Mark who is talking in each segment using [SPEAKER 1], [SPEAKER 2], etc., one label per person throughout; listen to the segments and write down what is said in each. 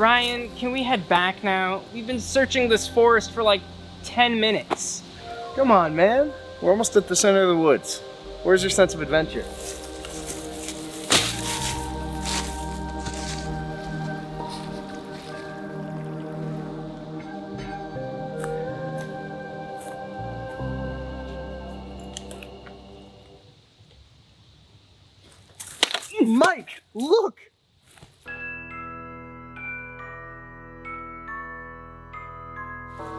[SPEAKER 1] Ryan, can we head back now? We've been searching this forest for like 10 minutes.
[SPEAKER 2] Come on, man. We're almost at the center of the woods. Where's your sense of adventure? Mike, look!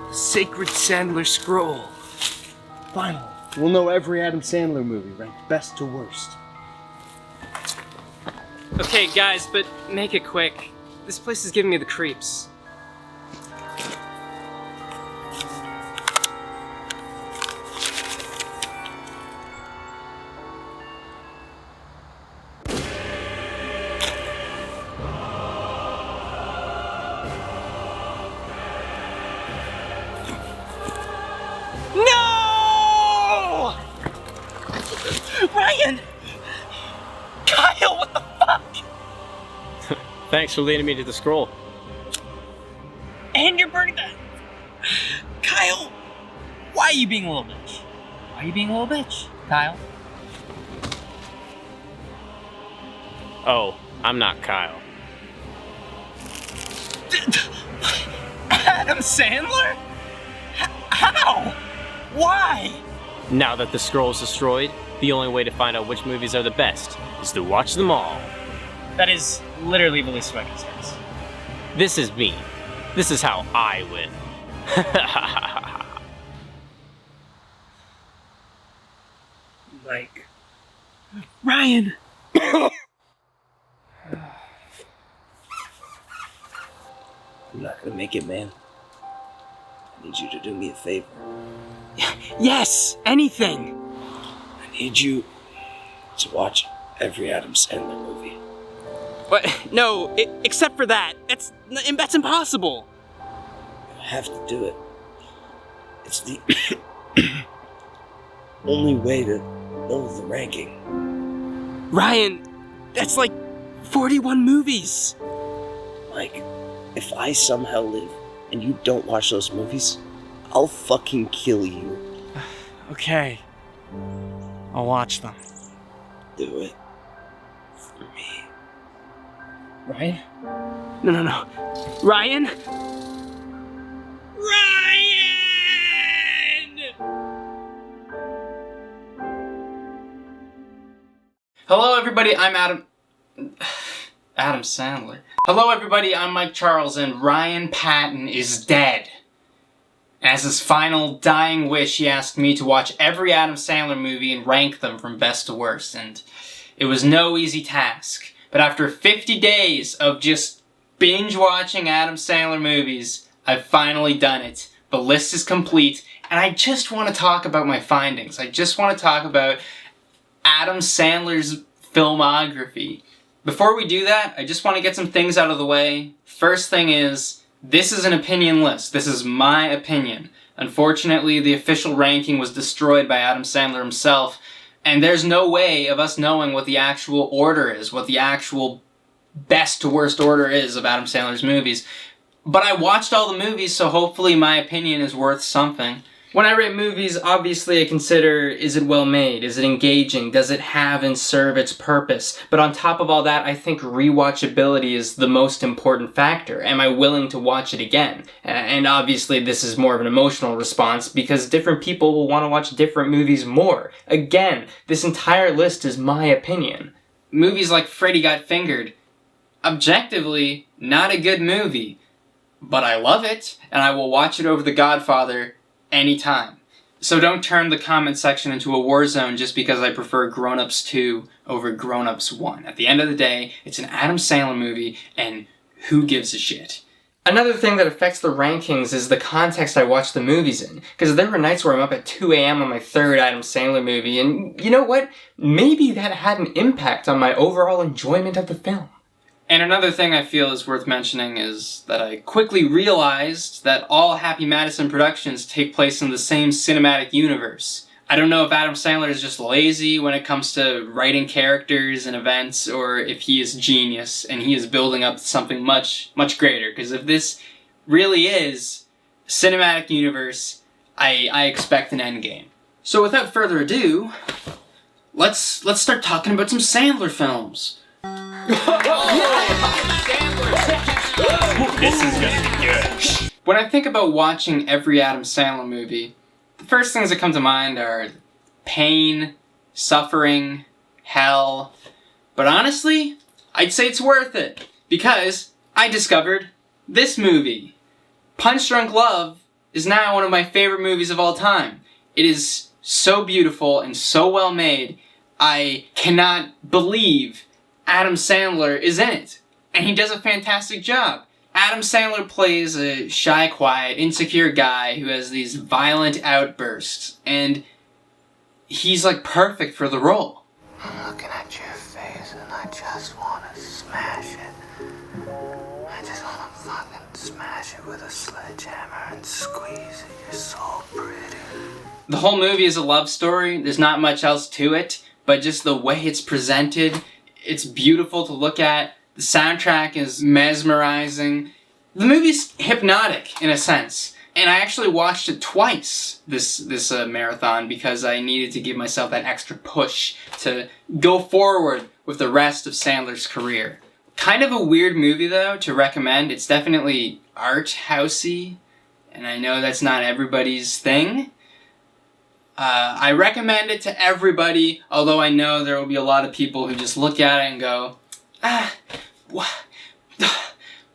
[SPEAKER 2] The Sacred Sandler Scroll. Finally, we'll know every Adam Sandler movie ranked best to worst.
[SPEAKER 1] Okay, guys, but make it quick. This place is giving me the creeps. No! Ryan! Kyle, what the fuck?
[SPEAKER 3] Thanks for leading me to the scroll.
[SPEAKER 1] And you're burning that. Kyle, why are you being a little bitch? Why are you being a little bitch, Kyle?
[SPEAKER 3] Oh, I'm not Kyle.
[SPEAKER 1] Adam Sandler? How? Why?
[SPEAKER 3] Now that the scroll is destroyed, the only way to find out which movies are the best is to watch them all.
[SPEAKER 1] That is literally the least of my concerns.
[SPEAKER 3] This is me. This is how I win.
[SPEAKER 2] Mike.
[SPEAKER 1] Ryan!
[SPEAKER 2] I'm not gonna make it, man. I need you to do me a favor.
[SPEAKER 1] Yes! Anything!
[SPEAKER 2] I need you to watch every Adam Sandler movie.
[SPEAKER 1] What? No, except for that. That's impossible!
[SPEAKER 2] I have to do it. It's the only way to know the ranking.
[SPEAKER 1] Ryan, that's like 41 movies!
[SPEAKER 2] Mike, if I somehow live and you don't watch those movies, I'll fucking kill you.
[SPEAKER 1] Okay. I'll watch them.
[SPEAKER 2] Do it. For me.
[SPEAKER 1] Ryan? No. Ryan? Ryan! Hello everybody, I'm Adam Sandler. Hello everybody, I'm Mike Charles, and Ryan Patton is dead. As his final dying wish, he asked me to watch every Adam Sandler movie and rank them from best to worst, and it was no easy task. But after 50 days of just binge-watching Adam Sandler movies, I've finally done it. The list is complete, and I just want to talk about my findings. I just want to talk about Adam Sandler's filmography. Before we do that, I just want to get some things out of the way. First thing is, this is an opinion list. This is my opinion. Unfortunately, the official ranking was destroyed by Adam Sandler himself, and there's no way of us knowing what the actual order is, what the actual best to worst order is of Adam Sandler's movies. But I watched all the movies, so hopefully my opinion is worth something. When I rate movies, obviously I consider, is it well made? Is it engaging? Does it have and serve its purpose? But on top of all that, I think rewatchability is the most important factor. Am I willing to watch it again? And obviously this is more of an emotional response because different people will want to watch different movies more. Again, this entire list is my opinion. Movies like Freddy Got Fingered, objectively, not a good movie. But I love it, and I will watch it over The Godfather anytime. So don't turn the comment section into a war zone just because I prefer Grown Ups 2 over Grown Ups 1. At the end of the day, it's an Adam Sandler movie, and who gives a shit? Another thing that affects the rankings is the context I watch the movies in. Because there were nights where I'm up at 2 a.m. on my third Adam Sandler movie, and you know what? Maybe that had an impact on my overall enjoyment of the film. And another thing I feel is worth mentioning is that I quickly realized that all Happy Madison productions take place in the same cinematic universe. I don't know if Adam Sandler is just lazy when it comes to writing characters and events, or if he is genius and he is building up to something much, much greater. Because if this really is cinematic universe, I expect an endgame. So without further ado, let's start talking about some Sandler films.
[SPEAKER 3] This is gonna be good.
[SPEAKER 1] When I think about watching every Adam Sandler movie, the first things that come to mind are pain, suffering, hell. But honestly, I'd say it's worth it, because I discovered this movie. Punch Drunk Love is now one of my favorite movies of all time. It is so beautiful and so well made, I cannot believe Adam Sandler is in it. And he does a fantastic job. Adam Sandler plays a shy, quiet, insecure guy who has these violent outbursts, and he's like perfect for the role.
[SPEAKER 4] I'm looking at your face and I just want to smash it. I just want to fucking smash it with a sledgehammer and squeeze it. You're so pretty.
[SPEAKER 1] The whole movie is a love story. There's not much else to it, but just the way it's presented, it's beautiful to look at. The soundtrack is mesmerizing. The movie's hypnotic, in a sense. And I actually watched it twice, this marathon, because I needed to give myself that extra push to go forward with the rest of Sandler's career. Kind of a weird movie, though, to recommend. It's definitely art-housey, and I know that's not everybody's thing. I recommend it to everybody, although I know there will be a lot of people who just look at it and go,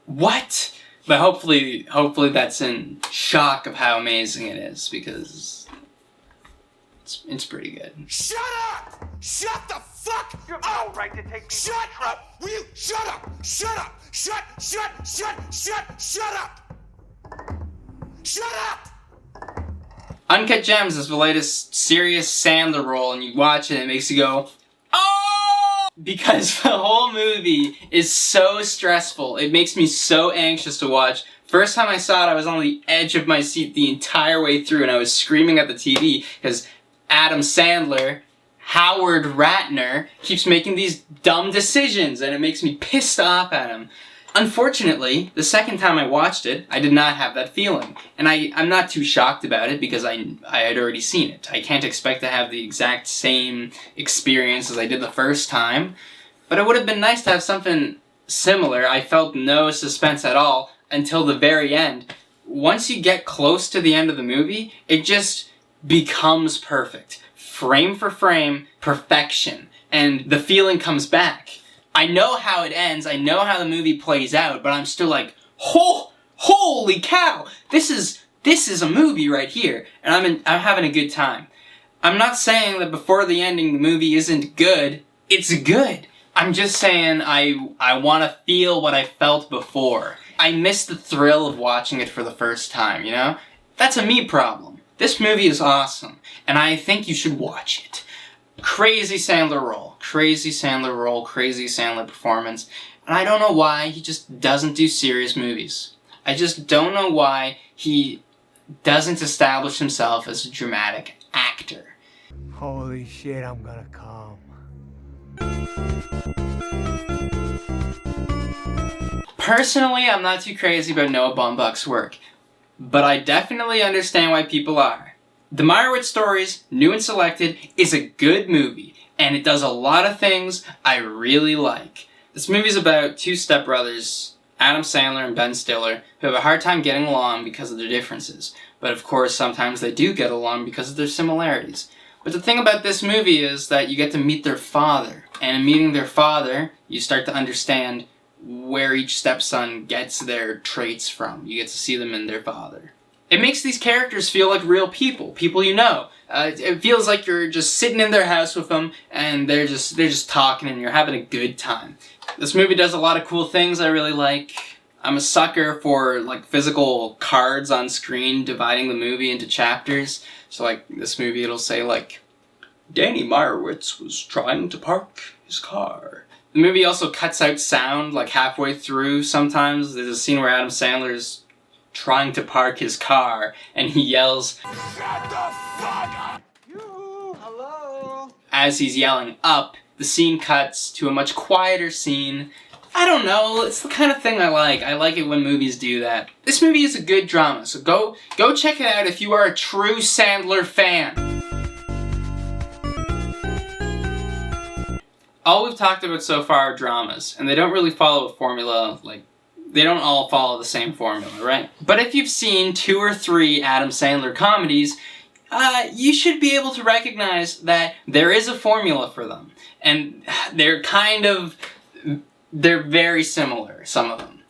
[SPEAKER 1] what? But hopefully that's in shock of how amazing it is, because it's pretty good.
[SPEAKER 5] Shut up! Shut the fuck up! You have no right to take me. Shut up! Will you shut up? Shut up! Shut up! Shut up!
[SPEAKER 1] Uncut Gems is the latest serious Sandler role, and you watch it and it makes you go, oh! Because the whole movie is so stressful. It makes me so anxious to watch. First time I saw it, I was on the edge of my seat the entire way through, and I was screaming at the TV because Adam Sandler, Howard Ratner, keeps making these dumb decisions, and it makes me pissed off at him. Unfortunately, the second time I watched it, I did not have that feeling. And I'm not too shocked about it because I had already seen it. I can't expect to have the exact same experience as I did the first time. But it would have been nice to have something similar. I felt no suspense at all until the very end. Once you get close to the end of the movie, it just becomes perfect. Frame for frame, perfection. And the feeling comes back. I know how it ends, I know how the movie plays out, but I'm still like, holy cow! This is a movie right here, and I'm having a good time. I'm not saying that before the ending the movie isn't good. It's good. I'm just saying I want to feel what I felt before. I miss the thrill of watching it for the first time, you know? That's a me problem. This movie is awesome, and I think you should watch it. Crazy Sandler role, crazy Sandler performance, and I don't know why he just doesn't do serious movies. I just don't know why he doesn't establish himself as a dramatic actor.
[SPEAKER 4] Holy shit, I'm gonna come.
[SPEAKER 1] Personally, I'm not too crazy about Noah Baumbach's work, but I definitely understand why people are. The Meyerowitz Stories, New and Selected, is a good movie, and it does a lot of things I really like. This movie's about two stepbrothers, Adam Sandler and Ben Stiller, who have a hard time getting along because of their differences. But of course, sometimes they do get along because of their similarities. But the thing about this movie is that you get to meet their father, and in meeting their father, you start to understand where each stepson gets their traits from. You get to see them in their father. It makes these characters feel like real people you know. It feels like you're just sitting in their house with them, and they're just talking, and you're having a good time. This movie does a lot of cool things I really like. I'm a sucker for like physical cards on screen dividing the movie into chapters. So like this movie, it'll say like, Danny Meyerowitz was trying to park his car. The movie also cuts out sound like halfway through sometimes. There's a scene where Adam Sandler's trying to park his car, and he yells,
[SPEAKER 5] Shut the fuck up! You
[SPEAKER 1] as he's yelling up, the scene cuts to a much quieter scene. I don't know, it's the kind of thing I like. I like it when movies do that. This movie is a good drama, so go check it out if you are a true Sandler fan. All we've talked about so far are dramas, and they don't really follow a formula, like, they don't all follow the same formula, right? But if you've seen 2 or 3 Adam Sandler comedies, you should be able to recognize that there is a formula for them. And they're very similar, some of them.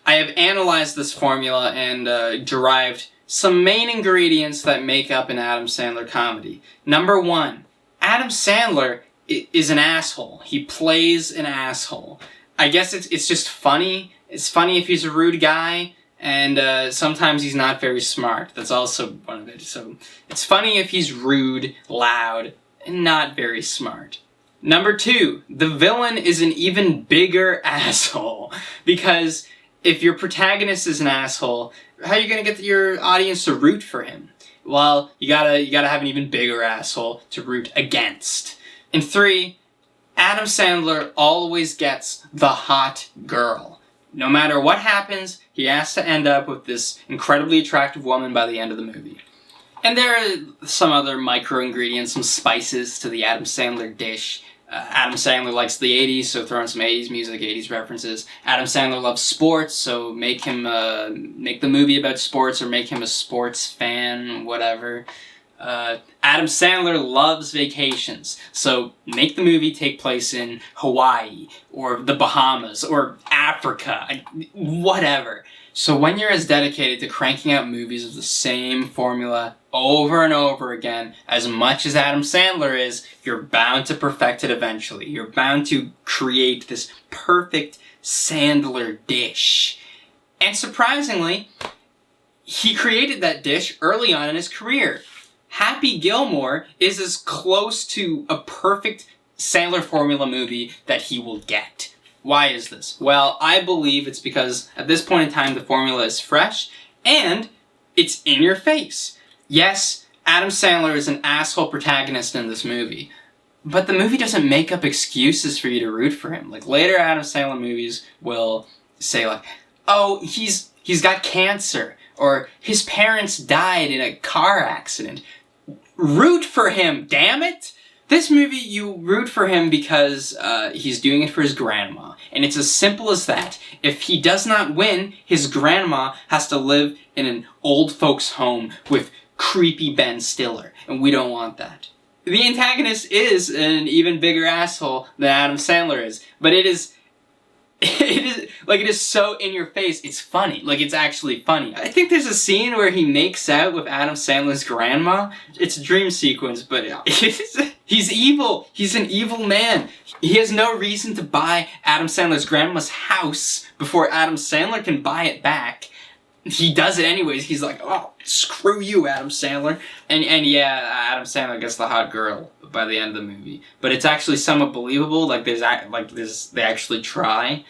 [SPEAKER 1] I have analyzed this formula and derived some main ingredients that make up an Adam Sandler comedy. Number 1, Adam Sandler is an asshole. He plays an asshole. I guess it's just funny. It's funny if he's a rude guy, and sometimes he's not very smart. That's also one of it. So it's funny if he's rude, loud, and not very smart. Number 2, the villain is an even bigger asshole. Because if your protagonist is an asshole, how are you gonna get your audience to root for him? Well, you gotta have an even bigger asshole to root against. And 3, Adam Sandler always gets the hot girl. No matter what happens, he has to end up with this incredibly attractive woman by the end of the movie. And there are some other micro-ingredients, some spices to the Adam Sandler dish. Adam Sandler likes the 80s, so throw in some 80s music, 80s references. Adam Sandler loves sports, so make the movie about sports or make him a sports fan, whatever. Adam Sandler loves vacations, so make the movie take place in Hawaii, or the Bahamas, or Africa, whatever. So when you're as dedicated to cranking out movies of the same formula over and over again, as much as Adam Sandler is, you're bound to perfect it eventually. You're bound to create this perfect Sandler dish. And surprisingly, he created that dish early on in his career. Happy Gilmore is as close to a perfect Sandler formula movie that he will get. Why is this? Well, I believe it's because at this point in time the formula is fresh and it's in your face. Yes, Adam Sandler is an asshole protagonist in this movie, but the movie doesn't make up excuses for you to root for him. Like later Adam Sandler movies will say like, oh, he's got cancer, or his parents died in a car accident. Root for him, damn it! This movie, you root for him because he's doing it for his grandma. And it's as simple as that. If he does not win, his grandma has to live in an old folks' home with creepy Ben Stiller. And we don't want that. The antagonist is an even bigger asshole than Adam Sandler is. But it is so in your face, it's funny. Like, it's actually funny. I think there's a scene where he makes out with Adam Sandler's grandma. It's a dream sequence, but he's evil. He's an evil man. He has no reason to buy Adam Sandler's grandma's house before Adam Sandler can buy it back. He does it anyways. He's like, oh, screw you, Adam Sandler. And yeah, Adam Sandler gets the hot girl by the end of the movie. But it's actually somewhat believable. They actually try.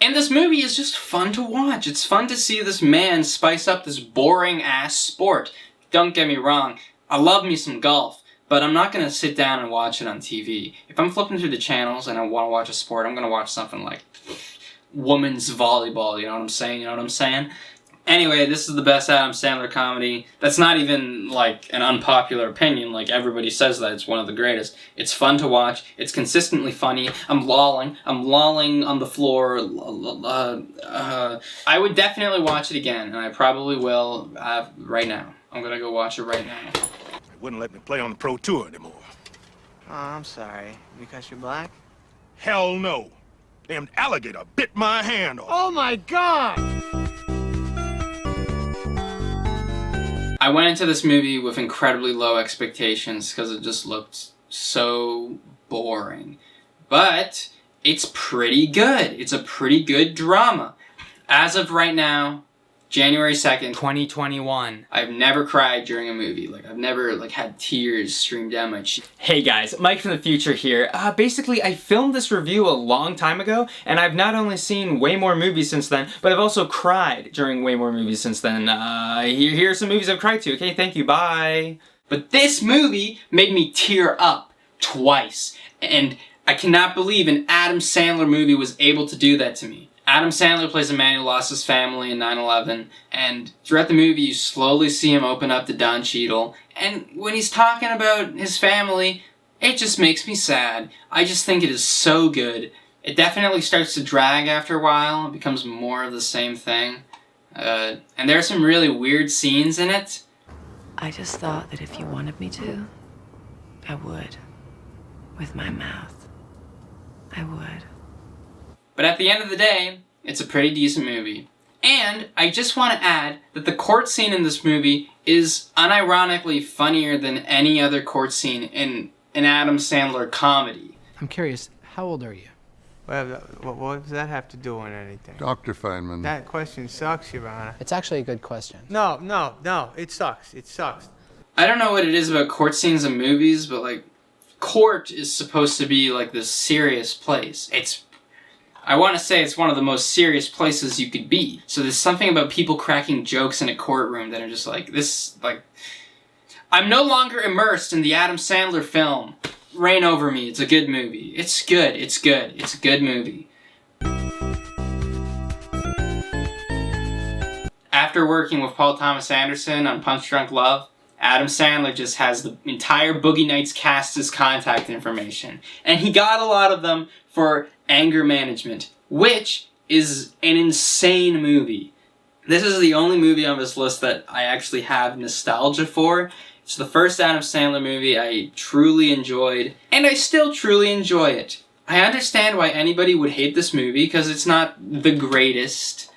[SPEAKER 1] And this movie is just fun to watch. It's fun to see this man spice up this boring-ass sport. Don't get me wrong, I love me some golf, but I'm not gonna sit down and watch it on TV. If I'm flipping through the channels and I want to watch a sport, I'm gonna watch something like women's volleyball, you know what I'm saying? Anyway, this is the best Adam Sandler comedy. That's not even, like, an unpopular opinion. Like, everybody says that. It's one of the greatest. It's fun to watch. It's consistently funny. I'm lolling on the floor. I would definitely watch it again, and I probably will right now. I'm gonna go watch it right now.
[SPEAKER 5] They wouldn't let me play on the Pro Tour anymore.
[SPEAKER 4] Oh, I'm sorry. Because you're black?
[SPEAKER 5] Hell no. Damn alligator bit my hand off.
[SPEAKER 2] Oh my God!
[SPEAKER 1] I went into this movie with incredibly low expectations because it just looked so boring. But it's pretty good. It's a pretty good drama. As of right now, January 2nd, 2021, I've never cried during a movie. Like, I've never, had tears stream down my cheek. Hey guys, Mike from the future here. Basically, I filmed this review a long time ago, and I've not only seen way more movies since then, but I've also cried during way more movies since then. Here are some movies I've cried to. Okay, thank you, bye. But this movie made me tear up twice. And I cannot believe an Adam Sandler movie was able to do that to me. Adam Sandler plays a man who lost his family in 9/11, and throughout the movie you slowly see him open up to Don Cheadle, and when he's talking about his family, it just makes me sad. I just think it is so good. It definitely starts to drag after a while, it becomes more of the same thing, and there are some really weird scenes in it.
[SPEAKER 6] I just thought that if you wanted me to, I would. With my mouth. I would.
[SPEAKER 1] But at the end of the day, it's a pretty decent movie. And I just want to add that the court scene in this movie is unironically funnier than any other court scene in an Adam Sandler comedy.
[SPEAKER 7] I'm curious, how old are you?
[SPEAKER 8] Well, what does that have to do with anything?
[SPEAKER 9] Dr. Feynman.
[SPEAKER 8] That question sucks, Your Honor.
[SPEAKER 7] It's actually a good question.
[SPEAKER 8] No, it sucks. It sucks.
[SPEAKER 1] I don't know what it is about court scenes in movies, but like, court is supposed to be like this serious place. I want to say it's one of the most serious places you could be. So there's something about people cracking jokes in a courtroom that are just like, I'm no longer immersed in the Adam Sandler film. Reign Over Me. It's a good movie. It's good. It's a good movie. After working with Paul Thomas Anderson on Punch Drunk Love, Adam Sandler just has the entire Boogie Nights cast's contact information. And he got a lot of them for Anger Management, which is an insane movie. This is the only movie on this list that I actually have nostalgia for. It's the first Adam Sandler movie I truly enjoyed, and I still truly enjoy it. I understand why anybody would hate this movie, because it's not the greatest.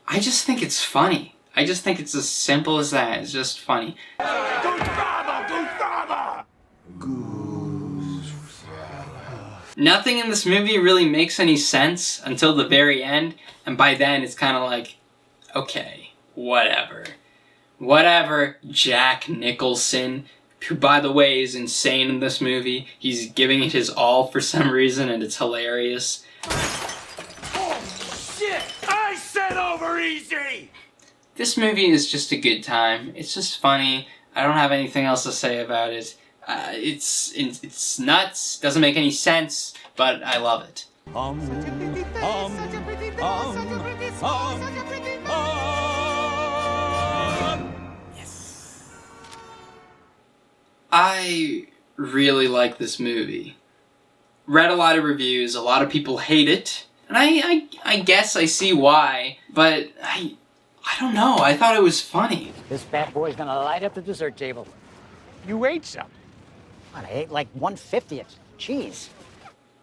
[SPEAKER 1] I just think it's funny. I just think it's as simple as that. It's just funny. Nothing in this movie really makes any sense until the very end, and by then it's kind of like, okay, whatever. Whatever, Jack Nicholson, who by the way is insane in this movie. He's giving it his all for some reason, and it's hilarious.
[SPEAKER 5] Oh, shit! I said over easy!
[SPEAKER 1] This movie is just a good time. It's just funny. I don't have anything else to say about it. It's nuts, doesn't make any sense, but I love it. I really like this movie. Read a lot of reviews, a lot of people hate it, and I guess I see why, but I don't know, I thought it was funny.
[SPEAKER 10] This bad boy's gonna light up the dessert table.
[SPEAKER 11] You ate some.
[SPEAKER 10] I ate like 1/50th. Jeez.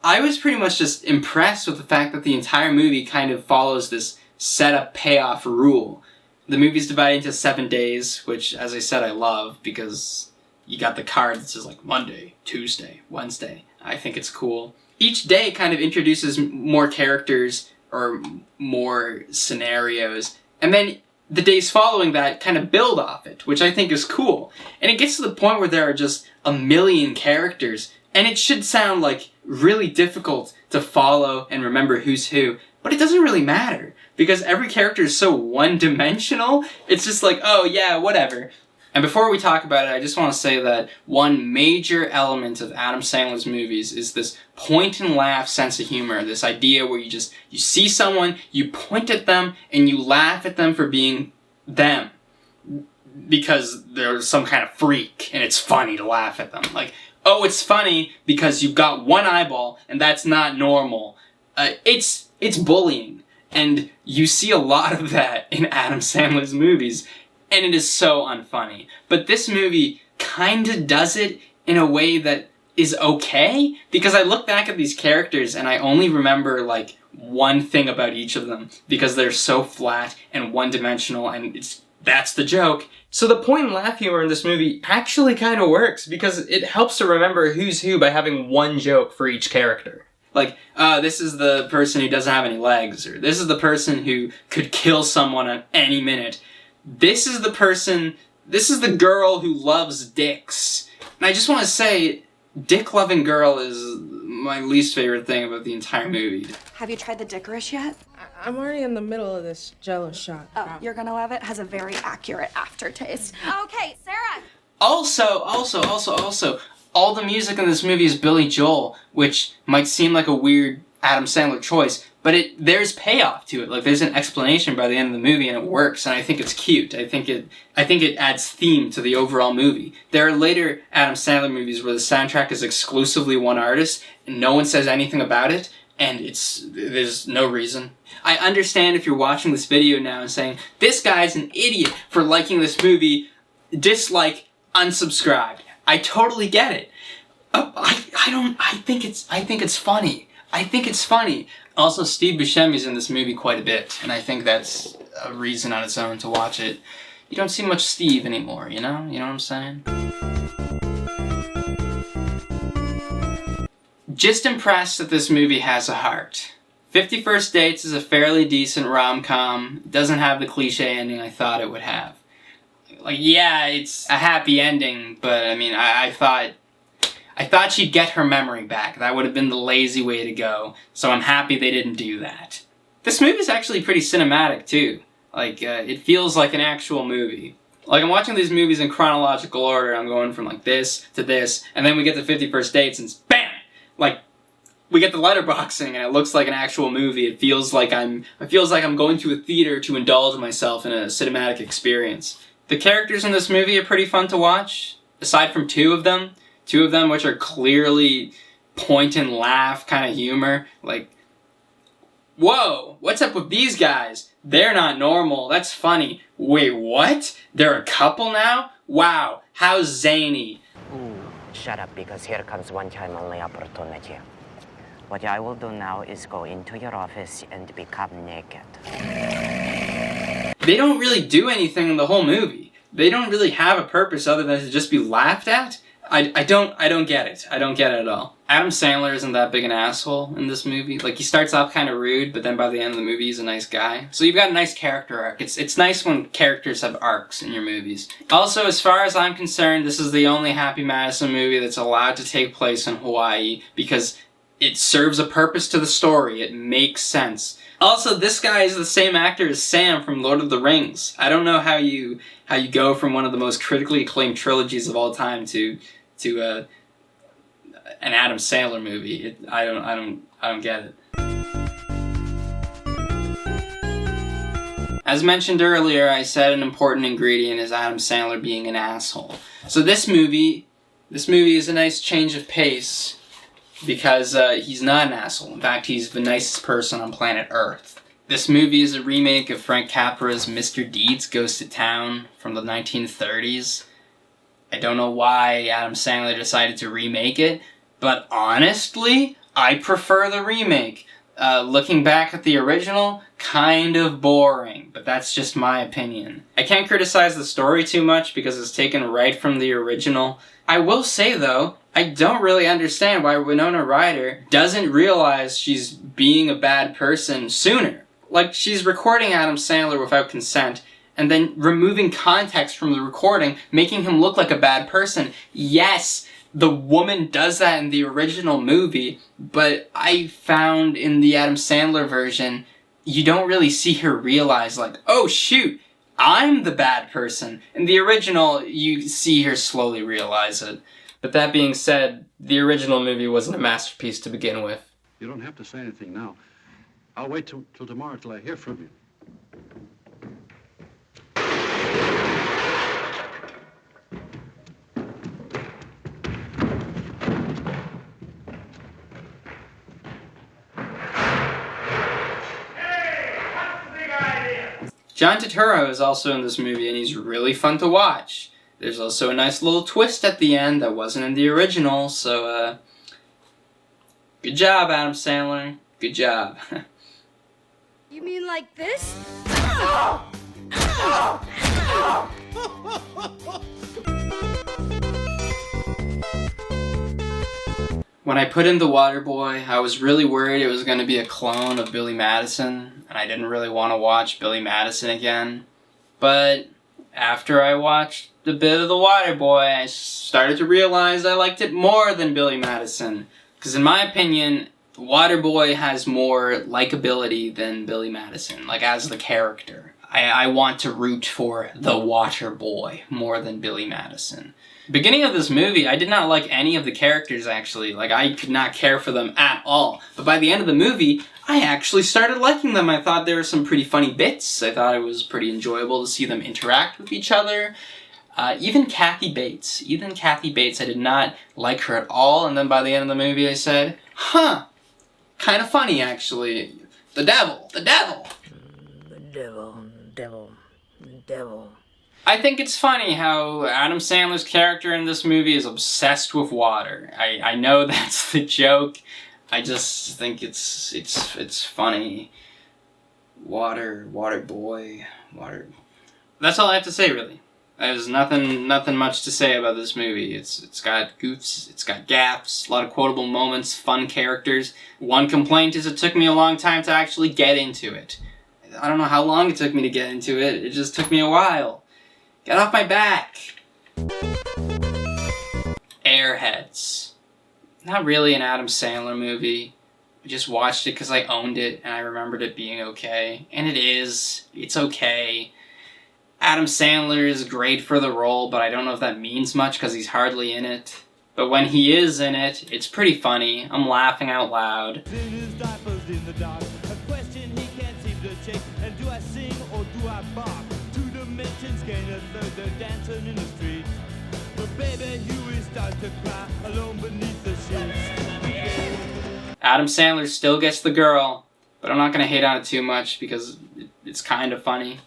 [SPEAKER 1] I was pretty much just impressed with the fact that the entire movie kind of follows this setup-payoff rule. The movie's divided into 7 days, which, as I said, I love, because you got the card that says, like, Monday, Tuesday, Wednesday. I think it's cool. Each day kind of introduces more characters, or more scenarios, and then the days following that kind of build off it, which I think is cool. And it gets to the point where there are just a million characters, and it should sound like really difficult to follow and remember who's who, but it doesn't really matter, because every character is so one-dimensional, it's just like, oh yeah, whatever. And before we talk about it, I just want to say that one major element of Adam Sandler's movies is this point-and-laugh sense of humor, this idea where you see someone, you point at them, and you laugh at them for being them, because they're some kind of freak, and it's funny to laugh at them. Like, oh, it's funny because you've got one eyeball, and that's not normal. It's bullying, and you see a lot of that in Adam Sandler's movies, and it is so unfunny. But this movie kinda does it in a way that is okay, because I look back at these characters and I only remember like one thing about each of them, because they're so flat and one-dimensional, and that's the joke. So the point and laugh humor in this movie actually kind of works, because it helps to remember who's who by having one joke for each character. Like, this is the person who doesn't have any legs, or this is the person who could kill someone at any minute. This is the girl who loves dicks. And I just want to say, dick-loving girl is my least favorite thing about the entire movie.
[SPEAKER 12] Have you tried the Dickerish yet?
[SPEAKER 13] I'm already in the middle of this Jell-O shot.
[SPEAKER 12] Oh, you're gonna love it. Has a very accurate aftertaste. Okay, Sarah!
[SPEAKER 1] Also, All the music in this movie is Billy Joel, which might seem like a weird Adam Sandler choice, but there's payoff to it. Like, there's an explanation by the end of the movie, and it works, and I think it's cute. I think it adds theme to the overall movie. There are later Adam Sandler movies where the soundtrack is exclusively one artist, and no one says anything about it, and there's no reason. I understand if you're watching this video now and saying, this guy's an idiot for liking this movie, dislike, unsubscribe. I totally get it. I think it's funny. I think it's funny. Also, Steve Buscemi's in this movie quite a bit, and I think that's a reason on its own to watch it. You don't see much Steve anymore, you know? You know what I'm saying? Just impressed that this movie has a heart. 50 First Dates is a fairly decent rom-com. It doesn't have the cliche ending I thought it would have. Like, yeah, it's a happy ending, but I mean, I thought she'd get her memory back. That would have been the lazy way to go, so I'm happy they didn't do that. This movie's actually pretty cinematic, too. Like, it feels like an actual movie. Like, I'm watching these movies in chronological order. I'm going from, like, this to this, and then we get to 50 First Dates, and BAM! Like, we get the letterboxing, and it looks like an actual movie. It feels like I'm going to a theater to indulge myself in a cinematic experience. The characters in this movie are pretty fun to watch, aside from two of them which are clearly point and laugh kind of humor. Like, whoa, what's up with these guys? They're not normal, that's funny. Wait, what? They're a couple now? Wow, how zany.
[SPEAKER 9] Ooh, shut up, because here comes one time only opportunity. What I will do now is go into your office and become naked.
[SPEAKER 1] They don't really do anything in the whole movie. They don't really have a purpose other than to just be laughed at. I don't get it. I don't get it at all. Adam Sandler isn't that big an asshole in this movie. Like, he starts off kind of rude, but then by the end of the movie he's a nice guy. So you've got a nice character arc. It's nice when characters have arcs in your movies. Also, as far as I'm concerned, this is the only Happy Madison movie that's allowed to take place in Hawaii because it serves a purpose to the story. It makes sense. Also, this guy is the same actor as Sam from Lord of the Rings. I don't know how you go from one of the most critically acclaimed trilogies of all time to an Adam Sandler movie. I don't get it. As mentioned earlier, I said an important ingredient is Adam Sandler being an asshole. So this movie is a nice change of pace because he's not an asshole. In fact, he's the nicest person on planet Earth. This movie is a remake of Frank Capra's Mr. Deeds Goes to Town from the 1930s. I don't know why Adam Sandler decided to remake it, but honestly, I prefer the remake. Looking back at the original, kind of boring, but that's just my opinion. I can't criticize the story too much because it's taken right from the original. I will say though, I don't really understand why Winona Ryder doesn't realize she's being a bad person sooner. Like, she's recording Adam Sandler without consent, and then removing context from the recording, making him look like a bad person. Yes, the woman does that in the original movie, but I found in the Adam Sandler version, you don't really see her realize, like, oh shoot, I'm the bad person. In the original, you see her slowly realize it. But that being said, the original movie wasn't a masterpiece to begin with.
[SPEAKER 11] You don't have to say anything now. I'll wait till tomorrow till I hear from you.
[SPEAKER 1] John Turturro is also in this movie, and he's really fun to watch. There's also a nice little twist at the end that wasn't in the original, so, good job, Adam Sandler. Good job.
[SPEAKER 14] You mean like this?
[SPEAKER 1] When I put in The Waterboy, I was really worried it was going to be a clone of Billy Madison, and I didn't really want to watch Billy Madison again. But after I watched a bit of The Waterboy, I started to realize I liked it more than Billy Madison. Because in my opinion, The Waterboy has more likability than Billy Madison, like as the character. I want to root for the Waterboy more than Billy Madison. Beginning of this movie, I did not like any of the characters, actually. Like, I could not care for them at all. But by the end of the movie, I actually started liking them. I thought there were some pretty funny bits. I thought it was pretty enjoyable to see them interact with each other. Even Kathy Bates, I did not like her at all. And then by the end of the movie, I said, huh, kind of funny, actually. The devil.
[SPEAKER 15] The devil.
[SPEAKER 1] I think it's funny how Adam Sandler's character in this movie is obsessed with water. I know that's the joke. I just think it's funny. Water boy. That's all I have to say, really. There's nothing much to say about this movie. It's got goofs, it's got gaffs, a lot of quotable moments, fun characters. One complaint is it took me a long time to actually get into it. I don't know how long it took me to get into it. It just took me a while. Get off my back. Airheads. Not really an Adam Sandler movie. I just watched it because I owned it and I remembered it being okay. And it is. It's okay. Adam Sandler is great for the role, but I don't know if that means much because he's hardly in it. But when he is in it, it's pretty funny. I'm laughing out loud. Adam Sandler still gets the girl, but I'm not going to hate on it too much because it's kind of funny.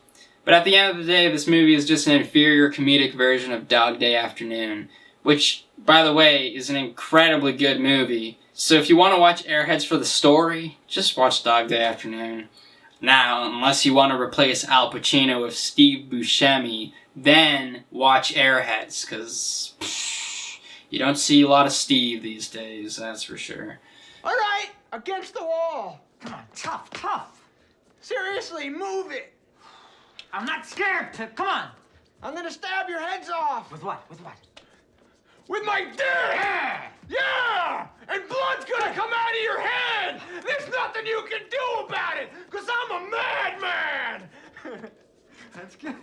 [SPEAKER 1] But at the end of the day, this movie is just an inferior comedic version of Dog Day Afternoon, which, by the way, is an incredibly good movie. So if you want to watch Airheads for the story, just watch Dog Day Afternoon. Now, unless you want to replace Al Pacino with Steve Buscemi, then watch Airheads, because you don't see a lot of Steve these days, that's for sure.
[SPEAKER 5] All right, against the wall. Come on, tough. Seriously, move it.
[SPEAKER 10] I'm not scared, Pip. Come on.
[SPEAKER 5] I'm gonna stab your heads off.
[SPEAKER 10] With what?
[SPEAKER 5] With my dick! Yeah! And blood's gonna come out of your head! There's nothing you can do about it, because I'm a madman! That's good.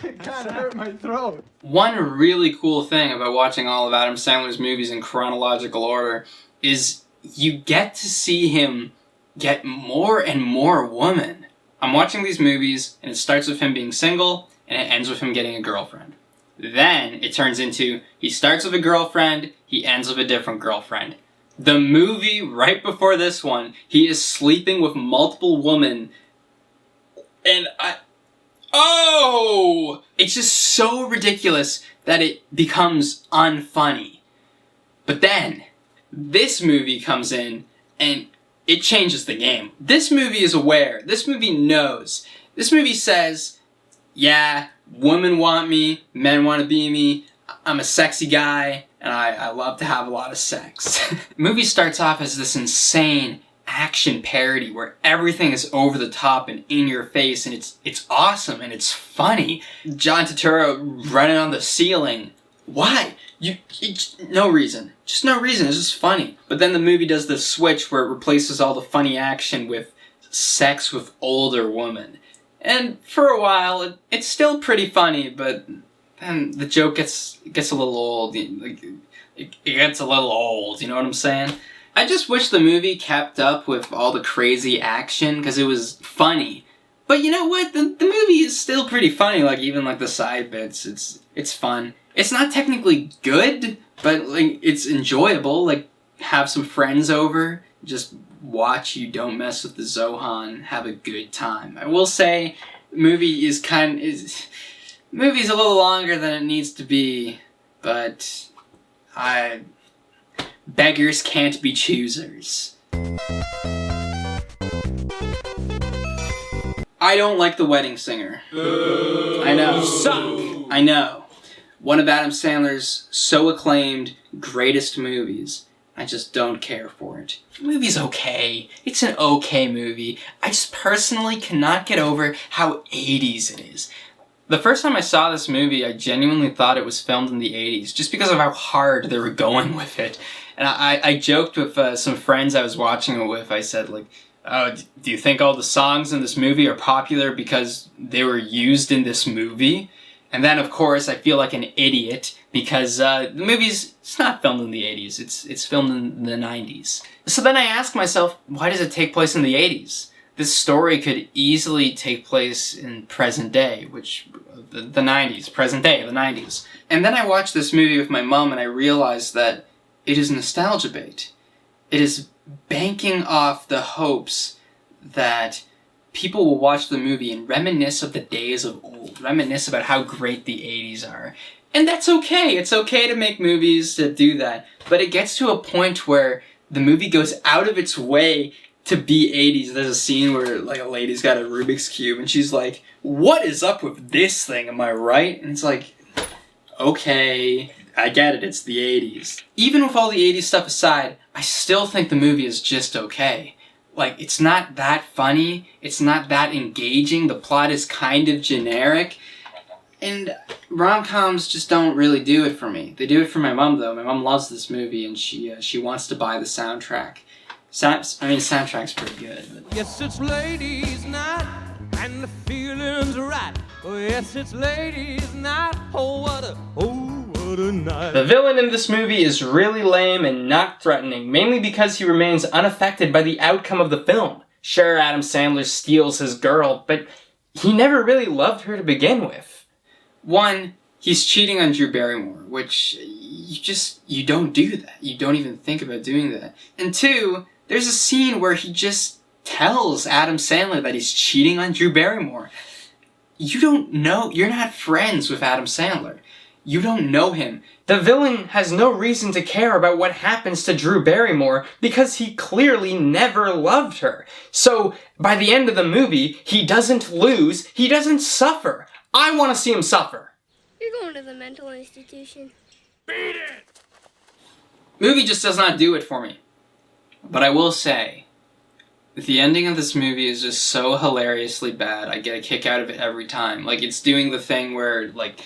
[SPEAKER 5] It kind of hurt my throat.
[SPEAKER 1] One really cool thing about watching all of Adam Sandler's movies in chronological order is you get to see him get more and more woman. I'm watching these movies, and it starts with him being single, and it ends with him getting a girlfriend. Then it turns into, he starts with a girlfriend, he ends with a different girlfriend. The movie right before this one, he is sleeping with multiple women, and it's just so ridiculous that it becomes unfunny. But then, this movie comes in, and it changes the game. This movie is aware. This movie knows. This movie says, yeah, women want me, men want to be me, I'm a sexy guy, and I love to have a lot of sex. The movie starts off as this insane action parody where everything is over the top and in your face, and it's awesome and it's funny. John Turturro running on the ceiling. Why? No reason. Just no reason. It's just funny. But then the movie does this switch where it replaces all the funny action with sex with older women. And for a while, it's still pretty funny, but then the joke gets a little old. It gets a little old, you know what I'm saying? I just wish the movie kept up with all the crazy action, because it was funny. But you know what? The movie is still pretty funny, like even like the side bits. It's fun. It's not technically good, but like it's enjoyable. Like, have some friends over, just watch You Don't Mess with the Zohan, have a good time. I will say, the movie is movie's a little longer than it needs to be, but beggars can't be choosers. I don't like The Wedding Singer. I know. You suck. I know. One of Adam Sandler's so acclaimed greatest movies. I just don't care for it. The movie's okay. It's an okay movie. I just personally cannot get over how 80s it is. The first time I saw this movie, I genuinely thought it was filmed in the 80s, just because of how hard they were going with it. And I joked with some friends I was watching it with. I said, like, oh, do you think all the songs in this movie are popular because they were used in this movie? And then, of course, I feel like an idiot because the movie's it's not filmed in the 80s, it's filmed in the 90s. So then I ask myself, why does it take place in the 80s? This story could easily take place in present day, which, the 90s, present day, the 90s. And then I watched this movie with my mom and I realized that it is nostalgia bait. It is banking off the hopes that people will watch the movie and reminisce of the days of old, reminisce about how great the 80s are. And that's okay. It's okay to make movies that do that. But it gets to a point where the movie goes out of its way to be 80s. There's a scene where like a lady's got a Rubik's Cube and she's like, what is up with this thing, am I right? And it's like, okay, I get it, it's the 80s. Even with all the 80s stuff aside, I still think the movie is just okay. Like, it's not that funny, it's not that engaging, the plot is kind of generic, and rom-coms just don't really do it for me. They do it for my mom, though. My mom loves this movie, and she wants to buy the soundtrack. The soundtrack's pretty good. But...
[SPEAKER 16] Yes, it's ladies' night, and the feeling's right. Oh, yes, it's ladies' night. Oh, what a night.
[SPEAKER 3] The villain in this movie is really lame and not threatening, mainly because he remains unaffected by the outcome of the film. Sure, Adam Sandler steals his girl, but he never really loved her to begin with.
[SPEAKER 1] One, he's cheating on Drew Barrymore, which you don't do that. You don't even think about doing that. And two, there's a scene where he just tells Adam Sandler that he's cheating on Drew Barrymore. You don't know, you're not friends with Adam Sandler. You don't know him.
[SPEAKER 3] The villain has no reason to care about what happens to Drew Barrymore because he clearly never loved her. So, by the end of the movie, he doesn't lose, he doesn't suffer. I want to see him suffer.
[SPEAKER 14] You're going to the mental institution.
[SPEAKER 1] Beat it! Movie just does not do it for me. But I will say, the ending of this movie is just so hilariously bad. I get a kick out of it every time. Like, it's doing the thing where, like,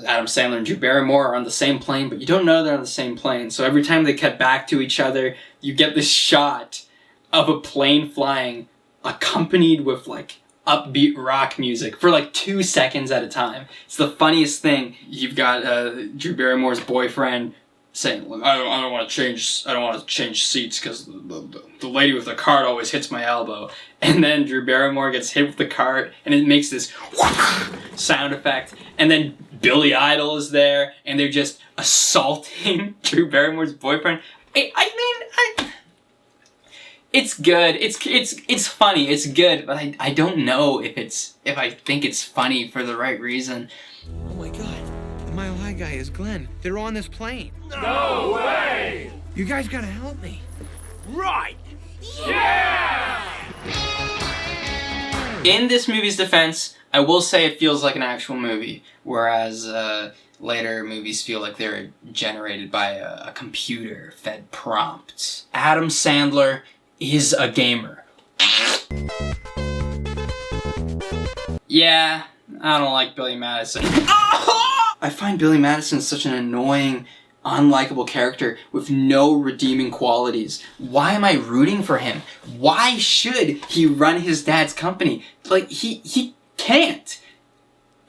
[SPEAKER 1] Adam Sandler and Drew Barrymore are on the same plane, but you don't know they're on the same plane. So every time they cut back to each other, you get this shot of a plane flying accompanied with, like, upbeat rock music for like 2 seconds at a time. It's the funniest thing. You've got Drew Barrymore's boyfriend saying, "Look, I don't want to change seats because the lady with the cart always hits my elbow." And then Drew Barrymore gets hit with the cart, and it makes this sound effect. And then Billy Idol is there, and they're just assaulting Drew Barrymore's boyfriend. It's good. It's funny. It's good, but I don't know if I think it's funny for the right reason.
[SPEAKER 8] Oh my god. The Mile High guy is Glenn. They're on this plane.
[SPEAKER 5] No way!
[SPEAKER 8] You guys gotta help me.
[SPEAKER 5] Right! Yeah!
[SPEAKER 1] In this movie's defense, I will say it feels like an actual movie, whereas later movies feel like they're generated by a computer-fed prompts. Adam Sandler is a gamer. Yeah, I don't like Billy Madison. I find Billy Madison such an annoying, unlikable character with no redeeming qualities. Why am I rooting for him? Why should he run his dad's company? Like, he can't.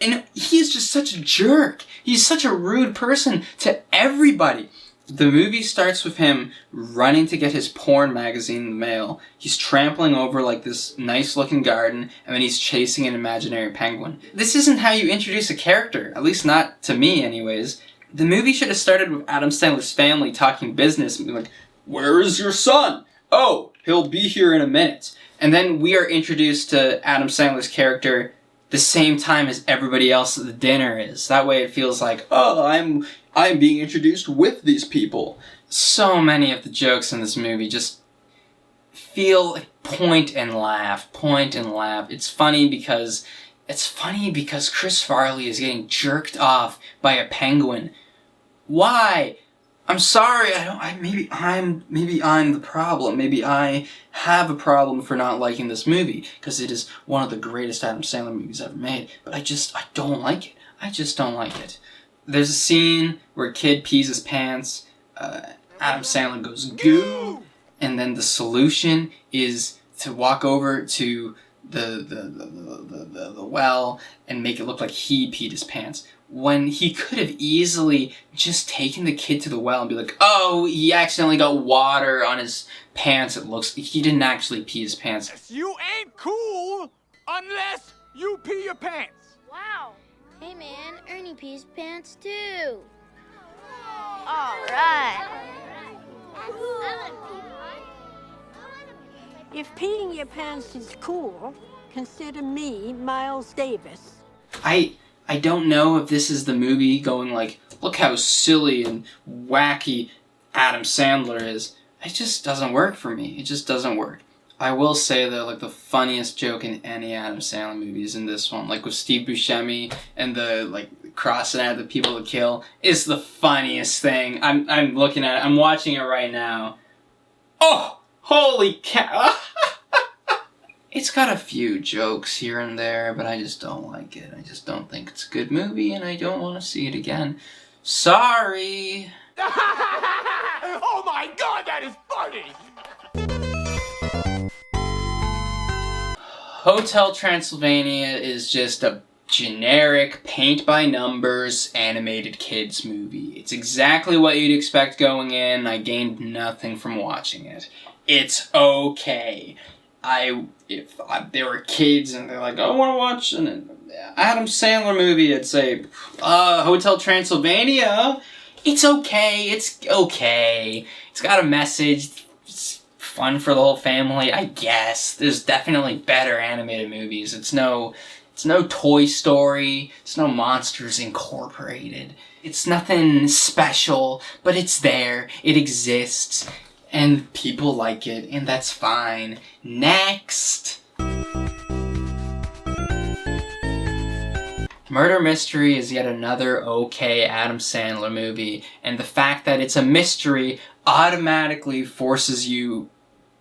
[SPEAKER 1] And he's just such a jerk. He's such a rude person to everybody. The movie starts with him running to get his porn magazine in the mail. He's trampling over like this nice looking garden, and then he's chasing an imaginary penguin. This isn't how you introduce a character, at least not to me anyways. The movie should have started with Adam Sandler's family talking business and be like, "Where is your son? Oh, he'll be here in a minute." And then we are introduced to Adam Sandler's character the same time as everybody else at the dinner is. That way it feels like, oh, I'm being introduced with these people. So many of the jokes in this movie just feel like point and laugh. It's funny because Chris Farley is getting jerked off by a penguin. Why? I'm sorry, maybe I'm the problem. Maybe I have a problem for not liking this movie, because it is one of the greatest Adam Sandler movies ever made, but I don't like it. I just don't like it. There's a scene where a kid pees his pants, Adam Sandler goes goo, and then the solution is to walk over to the well and make it look like he peed his pants. when he could have easily just taken the kid to the well and be like, oh, he accidentally got water on his pants. It looks, he didn't actually pee his pants.
[SPEAKER 5] You ain't cool unless you pee your pants.
[SPEAKER 14] Wow. Hey man, Ernie pees pants too. All right.
[SPEAKER 17] If peeing your pants is cool, consider me Miles Davis.
[SPEAKER 1] I don't know if this is the movie going like, look how silly and wacky Adam Sandler is. It just doesn't work for me. It just doesn't work. I will say that like the funniest joke in any Adam Sandler movie is in this one, like with Steve Buscemi and the like crossing out the people to kill is the funniest thing. I'm looking at it. I'm watching it right now. Oh, holy cow! It's got a few jokes here and there, but I just don't like it. I just don't think it's a good movie, and I don't want to see it again. Sorry.
[SPEAKER 5] Oh my God, that is funny.
[SPEAKER 1] Hotel Transylvania is just a generic paint-by-numbers animated kids movie. It's exactly what you'd expect going in. I gained nothing from watching it. It's okay. If there were kids and they're like, oh, I want to watch an Adam Sandler movie, I'd say, Hotel Transylvania. It's okay. It's okay. It's got a message. It's fun for the whole family, I guess. There's definitely better animated movies. It's no Toy Story. It's no Monsters Incorporated. It's nothing special, but it's there. It exists. And people like it, and that's fine. Next! Murder Mystery is yet another okay Adam Sandler movie, and the fact that it's a mystery automatically forces you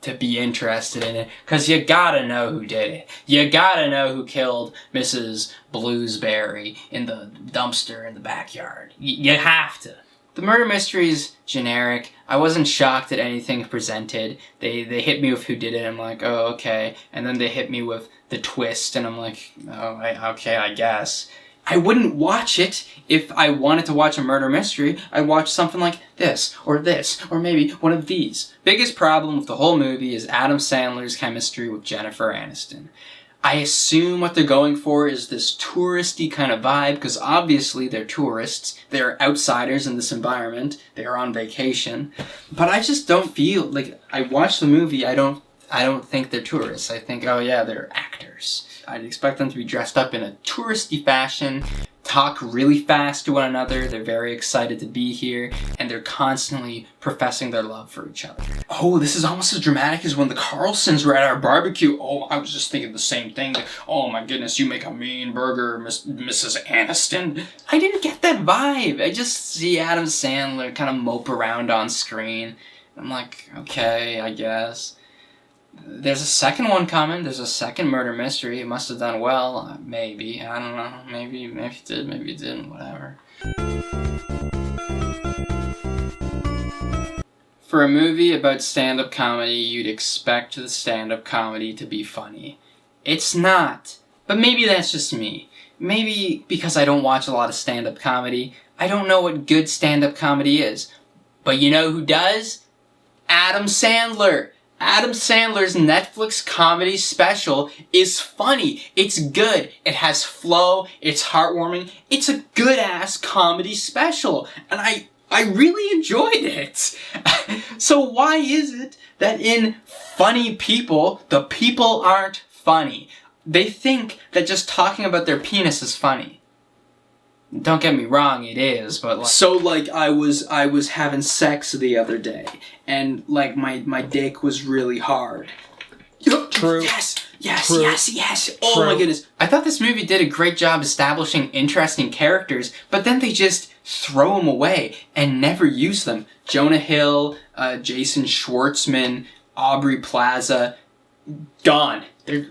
[SPEAKER 1] to be interested in it, because you gotta know who did it. You gotta know who killed Mrs. Bluesberry in the dumpster in the backyard. You have to. The murder mystery is generic. I wasn't shocked at anything presented. They hit me with who did it, I'm like, oh, okay. And then they hit me with the twist, and I'm like, oh, okay, I guess. I wouldn't watch it if I wanted to watch a murder mystery. I'd watch something like this, or maybe one of these. Biggest problem with the whole movie is Adam Sandler's chemistry with Jennifer Aniston. I assume what they're going for is this touristy kind of vibe, because obviously they're tourists. They're outsiders in this environment. They're on vacation. But I just don't feel, like, I watch the movie, I don't think they're tourists. I think, oh yeah, they're actors. I'd expect them to be dressed up in a touristy fashion, talk really fast to one another, they're very excited to be here, and they're constantly professing their love for each other. Oh, this is almost as dramatic as when the Carlsons were at our barbecue. Oh, I was just thinking the same thing. Oh my goodness, you make a mean burger, Mrs. Aniston. I didn't get that vibe. I just see Adam Sandler kind of mope around on screen. I'm like, okay, I guess. There's a second one coming. There's a second murder mystery. It must have done well. Maybe. I don't know. Maybe it did. Maybe it didn't. Whatever. For a movie about stand-up comedy, you'd expect the stand-up comedy to be funny. It's not. But maybe that's just me. Maybe because I don't watch a lot of stand-up comedy, I don't know what good stand-up comedy is. But you know who does? Adam Sandler! Adam Sandler's Netflix comedy special is funny. It's good. It has flow. It's heartwarming. It's a good-ass comedy special. And I really enjoyed it. So why is it that in Funny People, the people aren't funny? They think that just talking about their penis is funny. Don't get me wrong, it is, but like... So, like, I was having sex the other day, and, like, my dick was really hard.
[SPEAKER 2] True.
[SPEAKER 1] Yes!
[SPEAKER 2] True.
[SPEAKER 1] Yes! Oh my goodness. I thought this movie did a great job establishing interesting characters, but then they just throw them away and never use them. Jonah Hill, Jason Schwartzman, Aubrey Plaza, gone. They're...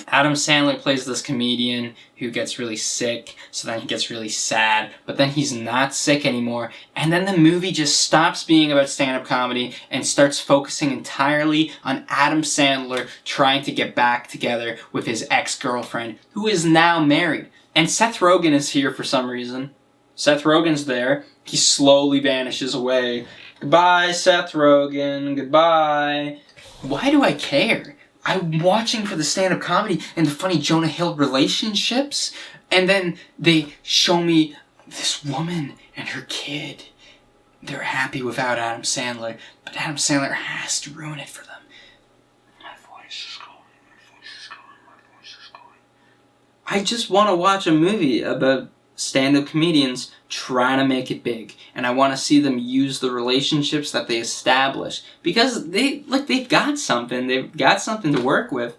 [SPEAKER 1] Adam Sandler plays this comedian who gets really sick, so then he gets really sad, but then he's not sick anymore, and then the movie just stops being about stand-up comedy and starts focusing entirely on Adam Sandler trying to get back together with his ex-girlfriend, who is now married. And Seth Rogen is here for some reason. Seth Rogen's there. He slowly vanishes away. Goodbye, Seth Rogen. Goodbye. Why do I care? I'm watching for the stand-up comedy and the funny Jonah Hill relationships, and then they show me this woman and her kid. They're happy without Adam Sandler, but Adam Sandler has to ruin it for them. My voice is going. I just want to watch a movie about stand-up comedians trying to make it big, and I want to see them use the relationships that they establish, because they've got something to work with.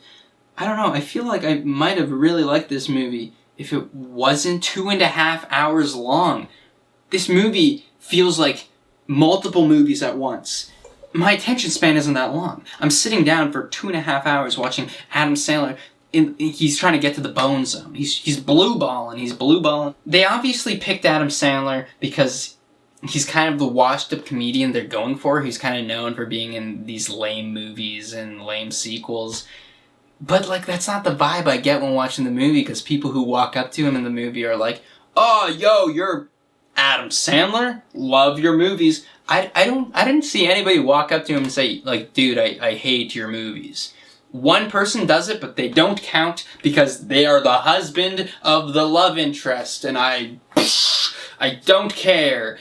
[SPEAKER 1] I don't know, I feel like I might have really liked this movie if it wasn't 2.5 hours long. This movie feels like multiple movies at once. My attention span isn't that long. I'm sitting down for 2.5 hours watching Adam Sandler. He's trying to get to the bone zone. He's blue balling. They obviously picked Adam Sandler because he's kind of the washed up comedian they're going for. He's kind of known for being in these lame movies and lame sequels. But like, that's not the vibe I get when watching the movie, because people who walk up to him in the movie are like, "Oh, yo, you're Adam Sandler? Love your movies." I didn't see anybody walk up to him and say, like, "Dude, I hate your movies." One person does it, but they don't count because they are the husband of the love interest, and I don't care.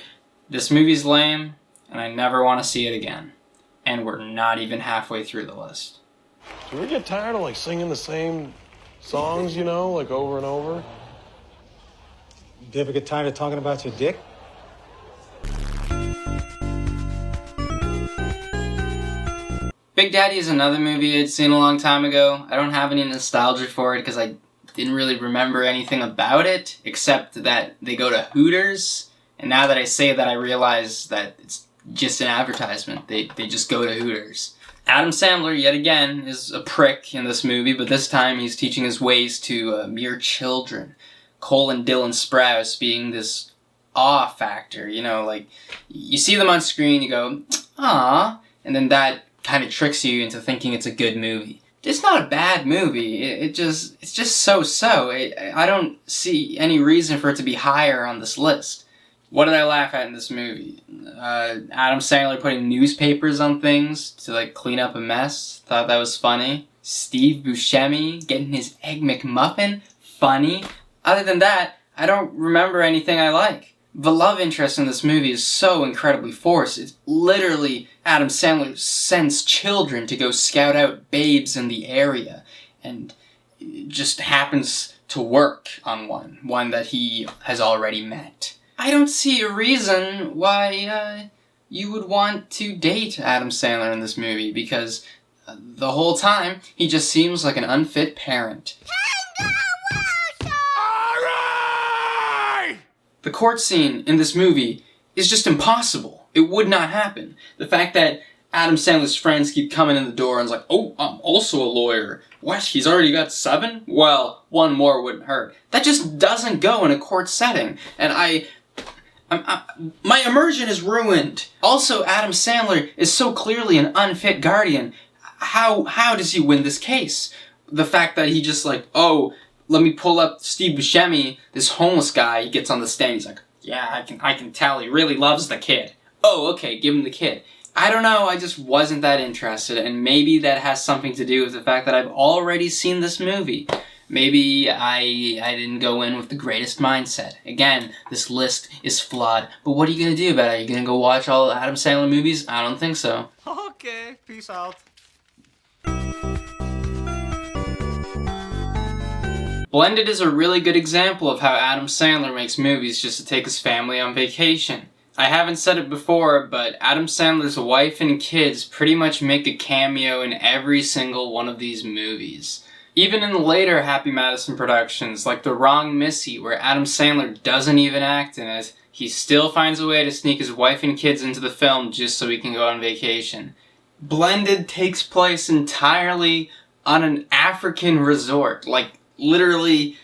[SPEAKER 1] This movie's lame, and I never want to see it again. And we're not even halfway through the list.
[SPEAKER 18] Do we get tired of like singing the same songs, you know, like over and over?
[SPEAKER 19] Do you ever get tired of talking about your dick?
[SPEAKER 1] Big Daddy is another movie I'd seen a long time ago. I don't have any nostalgia for it because I didn't really remember anything about it, except that they go to Hooters. And now that I say that, I realize that it's just an advertisement. They just go to Hooters. Adam Sandler, yet again, is a prick in this movie, but this time he's teaching his ways to mere children. Cole and Dylan Sprouse being this awe factor, you know, like, you see them on screen, you go, "Aw," and then that kind of tricks you into thinking it's a good movie. It's not a bad movie. It's just so-so. I don't see any reason for it to be higher on this list. What did I laugh at in this movie? Adam Sandler putting newspapers on things to like clean up a mess. Thought that was funny. Steve Buscemi getting his Egg McMuffin. Funny. Other than that, I don't remember anything I like. The love interest in this movie is so incredibly forced. It's literally Adam Sandler sends children to go scout out babes in the area, and it just happens to work on one that he has already met. I don't see a reason why you would want to date Adam Sandler in this movie, because the whole time he just seems like an unfit parent. The court scene in this movie is just impossible. It would not happen. The fact that Adam Sandler's friends keep coming in the door and it's like, "Oh, I'm also a lawyer." What? He's already got 7? Well, 1 more wouldn't hurt. That just doesn't go in a court setting. And my immersion is ruined. Also, Adam Sandler is so clearly an unfit guardian. How does he win this case? The fact that he just like, "Oh, let me pull up Steve Buscemi, this homeless guy," he gets on the stand, he's like, "Yeah, I can tell he really loves the kid." Oh, okay, give him the kid. I don't know, I just wasn't that interested, and maybe that has something to do with the fact that I've already seen this movie. Maybe I didn't go in with the greatest mindset. Again, this list is flawed, but what are you gonna do about it? Are you gonna go watch all Adam Sandler movies? I don't think so.
[SPEAKER 19] Okay, peace out.
[SPEAKER 1] Blended is a really good example of how Adam Sandler makes movies just to take his family on vacation. I haven't said it before, but Adam Sandler's wife and kids pretty much make a cameo in every single one of these movies. Even in the later Happy Madison productions, like The Wrong Missy, where Adam Sandler doesn't even act in it, he still finds a way to sneak his wife and kids into the film just so he can go on vacation. Blended takes place entirely on an African resort. Like, literally,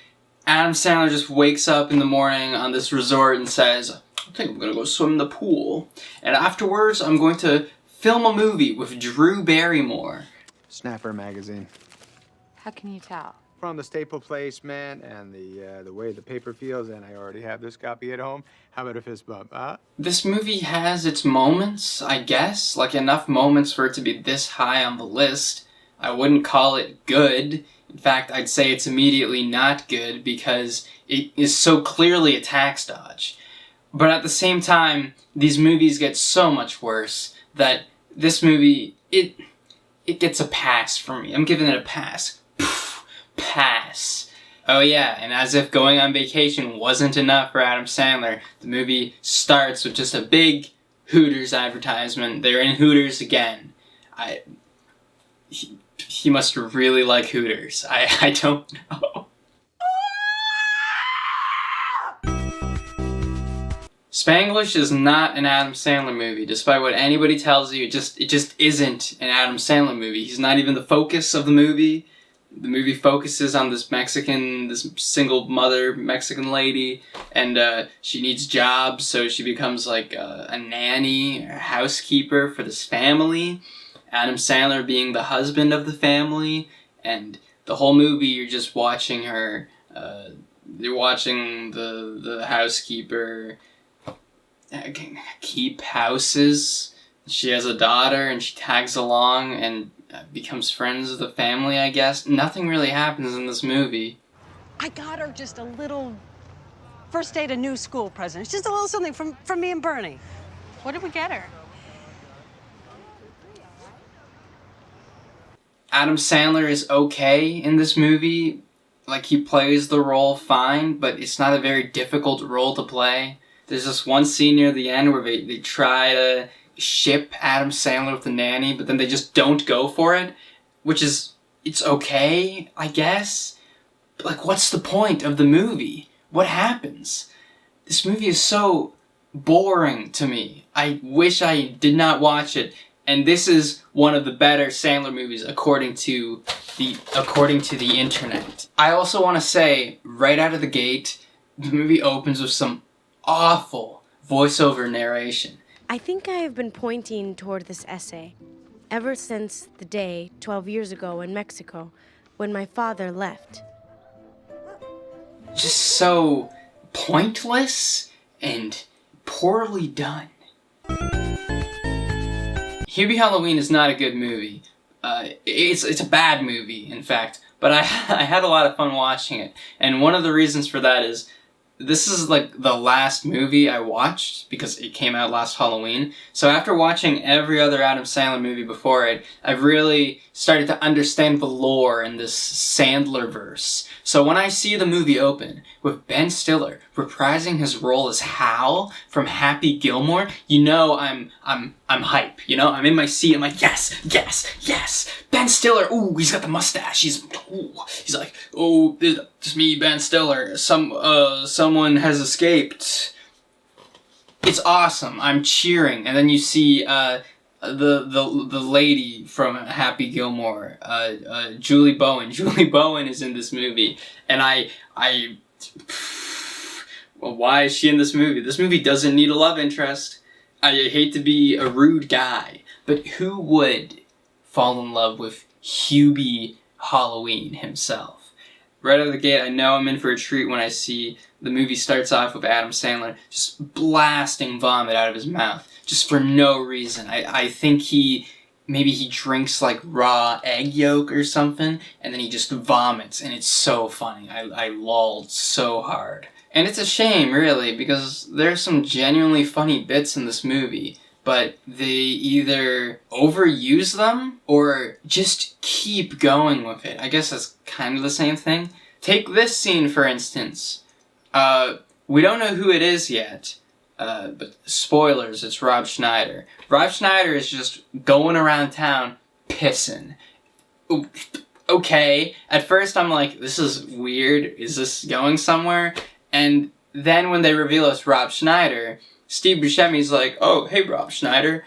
[SPEAKER 1] Adam Sandler just wakes up in the morning on this resort and says, "I think I'm gonna go swim in the pool. And afterwards, I'm going to film a movie with Drew Barrymore."
[SPEAKER 19] Snapper magazine.
[SPEAKER 6] How can you tell?
[SPEAKER 20] from the staple placement and the way the paper feels, and I already have this copy at home. How about a fist bump, huh?
[SPEAKER 1] This movie has its moments, I guess, like enough moments for it to be this high on the list. I wouldn't call it good. In fact, I'd say it's immediately not good because it is so clearly a tax dodge. But at the same time, these movies get so much worse that this movie, it gets a pass from me. I'm giving it a pass. Pass. Oh yeah, and as if going on vacation wasn't enough for Adam Sandler, the movie starts with just a big Hooters advertisement. They're in Hooters again. He must really like Hooters. I don't know. Spanglish is not an Adam Sandler movie, despite what anybody tells you. It just isn't an Adam Sandler movie. He's not even the focus of the movie. The movie focuses on this single mother Mexican lady, and she needs jobs, so she becomes like a nanny or a housekeeper for this family. Adam Sandler being the husband of the family, and the whole movie you're just watching her. You're watching the housekeeper keep houses. She has a daughter, and she tags along and becomes friends with the family, I guess. Nothing really happens in this movie.
[SPEAKER 21] I got her just a little first day to new school present. It's just a little something from me and Bernie. What did we get her?
[SPEAKER 1] Adam Sandler is okay in this movie. Like, he plays the role fine, but it's not a very difficult role to play. There's this one scene near the end where they try to ship Adam Sandler with the nanny, but then they just don't go for it, which is, it's okay, I guess. But like, what's the point of the movie? What happens? This movie is so boring to me. I wish I did not watch it, and this is one of the better Sandler movies according to the internet. I also want to say, right out of the gate, the movie opens with some awful voiceover narration.
[SPEAKER 22] I think I have been pointing toward this essay ever since the day 12 years ago in Mexico when my father left.
[SPEAKER 1] Just so pointless and poorly done. Hubie Halloween is not a good movie. It's a bad movie, in fact, but I had a lot of fun watching it. And one of the reasons for that is this is like the last movie I watched because it came out last Halloween. So after watching every other Adam Sandler movie before it, I've really started to understand the lore in this Sandler-verse. So when I see the movie open with Ben Stiller reprising his role as Hal from Happy Gilmore, you know I'm hype. You know, I'm in my seat. I'm like, yes, yes, yes. Ben Stiller. Ooh, he's got the mustache. He's like, oh, it's me, Ben Stiller. Someone has escaped. It's awesome. I'm cheering, and then you see the lady from Happy Gilmore, Julie Bowen. Julie Bowen is in this movie, and well, why is she in this movie? This movie doesn't need a love interest. I hate to be a rude guy, but who would fall in love with Hubie Halloween himself? Right out of the gate, I know I'm in for a treat when I see the movie starts off with Adam Sandler just blasting vomit out of his mouth, just for no reason. I think maybe he drinks like raw egg yolk or something, and then he just vomits, and it's so funny. I lolled so hard. And it's a shame, really, because there's some genuinely funny bits in this movie, but they either overuse them or just keep going with it. I guess that's kind of the same thing. Take this scene, for instance. We don't know who it is yet, but spoilers, it's Rob Schneider. Rob Schneider is just going around town pissing. Okay, at first I'm like, this is weird, is this going somewhere? And then when they reveal it's Rob Schneider, Steve Buscemi's like, oh, hey, Rob Schneider.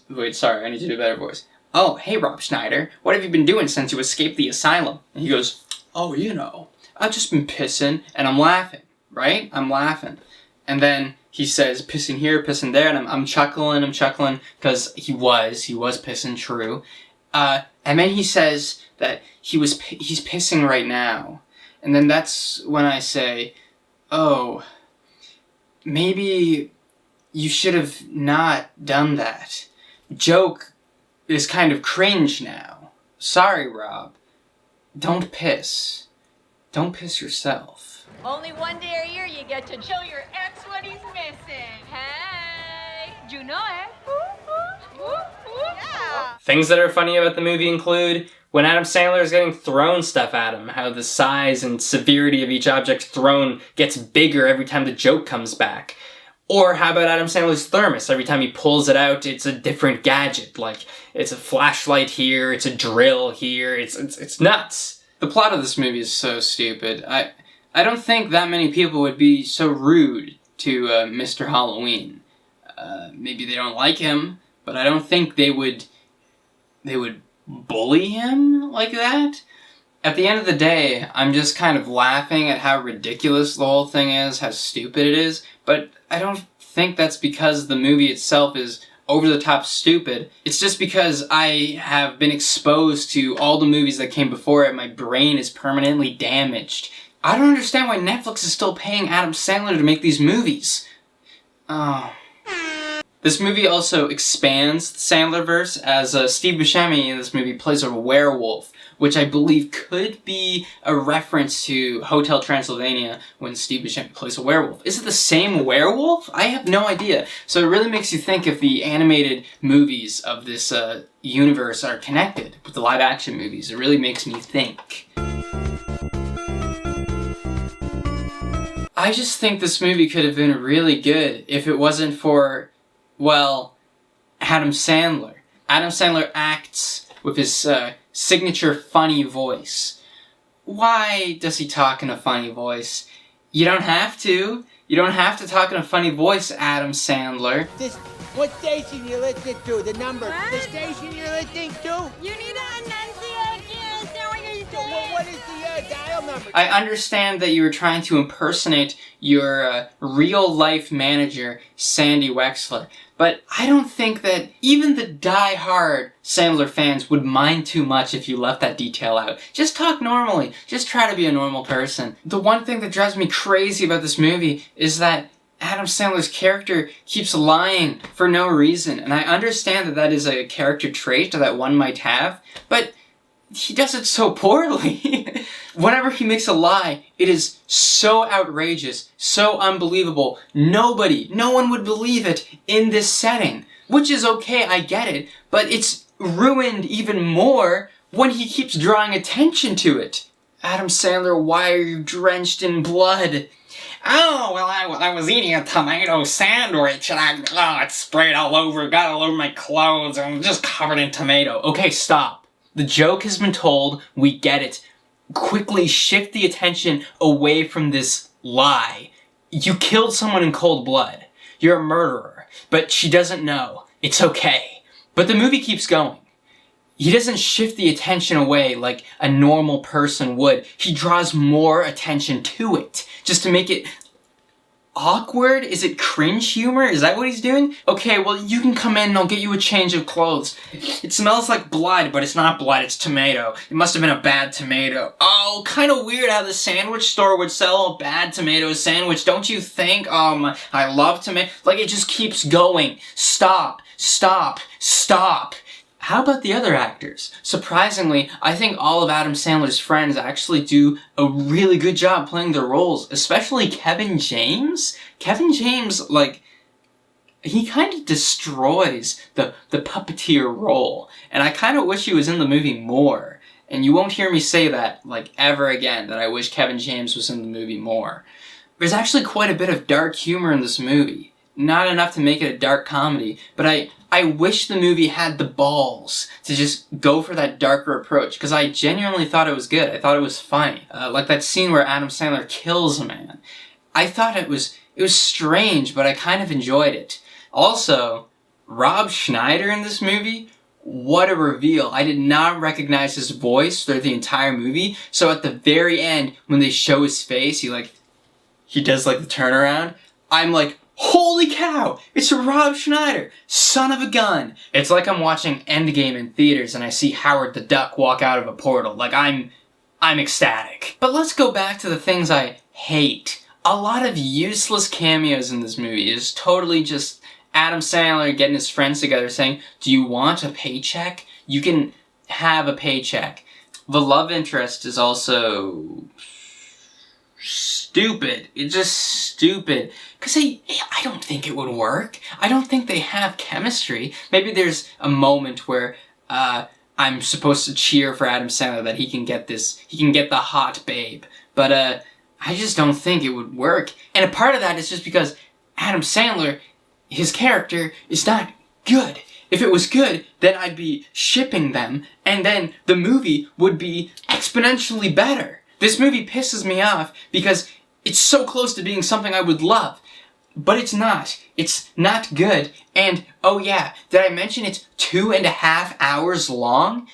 [SPEAKER 1] Wait, sorry, I need to do a better voice. Oh, hey, Rob Schneider, what have you been doing since you escaped the asylum? And he goes, oh, you know, I've just been pissing, and I'm laughing, right? I'm laughing. And then he says, pissing here, pissing there, and I'm chuckling, because he was pissing, true. And then he says that he's pissing right now. And then that's when I say, oh, maybe you should have not done that. Joke is kind of cringe now. Sorry, Rob. Don't piss. Don't piss yourself.
[SPEAKER 4] Only one day a year you get to show your ex what he's missing. Hey, do you know it? Yeah.
[SPEAKER 3] Things that are funny about the movie include when Adam Sandler is getting thrown stuff at him, how the size and severity of each object thrown gets bigger every time the joke comes back. Or how about Adam Sandler's thermos? Every time he pulls it out, it's a different gadget. Like, it's a flashlight here, it's a drill here, it's nuts.
[SPEAKER 1] The plot of this movie is so stupid. I don't think that many people would be so rude to Mr. Halloween. Maybe they don't like him, but I don't think they would bully him like that. At the end of the day, I'm just kind of laughing at how ridiculous the whole thing is, how stupid it is, but I don't think that's because the movie itself is over-the-top stupid. It's just because I have been exposed to all the movies that came before it. My brain is permanently damaged. I don't understand why Netflix is still paying Adam Sandler to make these movies. Oh. This movie also expands the Sandlerverse, as Steve Buscemi in this movie plays a werewolf, which I believe could be a reference to Hotel Transylvania when Steve Buscemi plays a werewolf. Is it the same werewolf? I have no idea. So it really makes you think if the animated movies of this universe are connected with the live-action movies. It really makes me think. I just think this movie could have been really good if it wasn't for, well, Adam Sandler. Adam Sandler acts with his signature funny voice. Why does he talk in a funny voice? You don't have to. You don't have to talk in a funny voice, Adam Sandler.
[SPEAKER 7] What station you listening to? The number.
[SPEAKER 4] What?
[SPEAKER 7] The station you're listening to?
[SPEAKER 4] You need to enunciate, you know what you're saying.
[SPEAKER 7] What is the dial number?
[SPEAKER 1] I understand that you were trying to impersonate your real-life manager, Sandy Wexler, but I don't think that even the die-hard Sandler fans would mind too much if you left that detail out. Just talk normally. Just try to be a normal person. The one thing that drives me crazy about this movie is that Adam Sandler's character keeps lying for no reason, and I understand that that is a character trait that one might have, but he does it so poorly. Whenever he makes a lie, it is so outrageous, so unbelievable. No one would believe it in this setting. Which is okay, I get it, but it's ruined even more when he keeps drawing attention to it. Adam Sandler, why are you drenched in blood?
[SPEAKER 3] Oh, well, I was eating a tomato sandwich and it sprayed all over, got all over my clothes, and I'm just covered in tomato.
[SPEAKER 1] Okay, stop. The joke has been told, we get it. Quickly shift the attention away from this lie. You killed someone in cold blood. You're a murderer, but she doesn't know. It's okay. But the movie keeps going. He doesn't shift the attention away like a normal person would. He draws more attention to it, just to make it awkward? Is it cringe humor? Is that what he's doing? Okay, well, you can come in and I'll get you a change of clothes. It smells like blood, but it's not blood, it's tomato. It must have been a bad tomato. Oh, kind of weird how the sandwich store would sell a bad tomato sandwich, don't you think? I love tomato. Like, it just keeps going. Stop, stop, stop. How about the other actors? Surprisingly, I think all of Adam Sandler's friends actually do a really good job playing their roles, especially Kevin James. Kevin James, like, he kind of destroys the puppeteer role, and I kind of wish he was in the movie more. And you won't hear me say that, like, ever again, that I wish Kevin James was in the movie more. There's actually quite a bit of dark humor in this movie. Not enough to make it a dark comedy, but I wish the movie had the balls to just go for that darker approach, because I genuinely thought it was good. I thought it was funny. Like that scene where Adam Sandler kills a man. I thought it was strange, but I kind of enjoyed it. Also, Rob Schneider in this movie, what a reveal. I did not recognize his voice through the entire movie, so at the very end, when they show his face, he does like the turnaround. I'm like, holy cow, it's Rob Schneider, son of a gun. It's like I'm watching Endgame in theaters and I see Howard the Duck walk out of a portal. Like, I'm ecstatic. But let's go back to the things I hate. A lot of useless cameos in this movie is totally just Adam Sandler getting his friends together saying, do you want a paycheck? You can have a paycheck. The love interest is also stupid. It's just stupid. Because I don't think it would work. I don't think they have chemistry. Maybe there's a moment where I'm supposed to cheer for Adam Sandler that he can get the hot babe. But I just don't think it would work. And a part of that is just because Adam Sandler, his character, is not good. If it was good, then I'd be shipping them, and then the movie would be exponentially better. This movie pisses me off because it's so close to being something I would love. But it's not. It's not good. And, oh yeah, did I mention it's 2.5 hours long?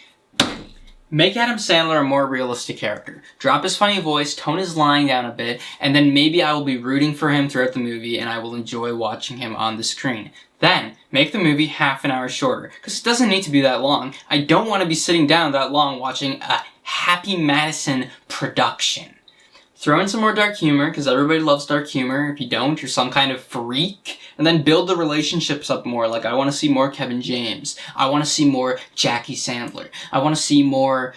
[SPEAKER 1] Make Adam Sandler a more realistic character. Drop his funny voice, tone his line down a bit, and then maybe I will be rooting for him throughout the movie and I will enjoy watching him on the screen. Then, make the movie half an hour shorter, because it doesn't need to be that long. I don't want to be sitting down that long watching a Happy Madison production. Throw in some more dark humor, because everybody loves dark humor. If you don't, you're some kind of freak. And then build the relationships up more. Like, I want to see more Kevin James. I want to see more Jackie Sandler. I want to see more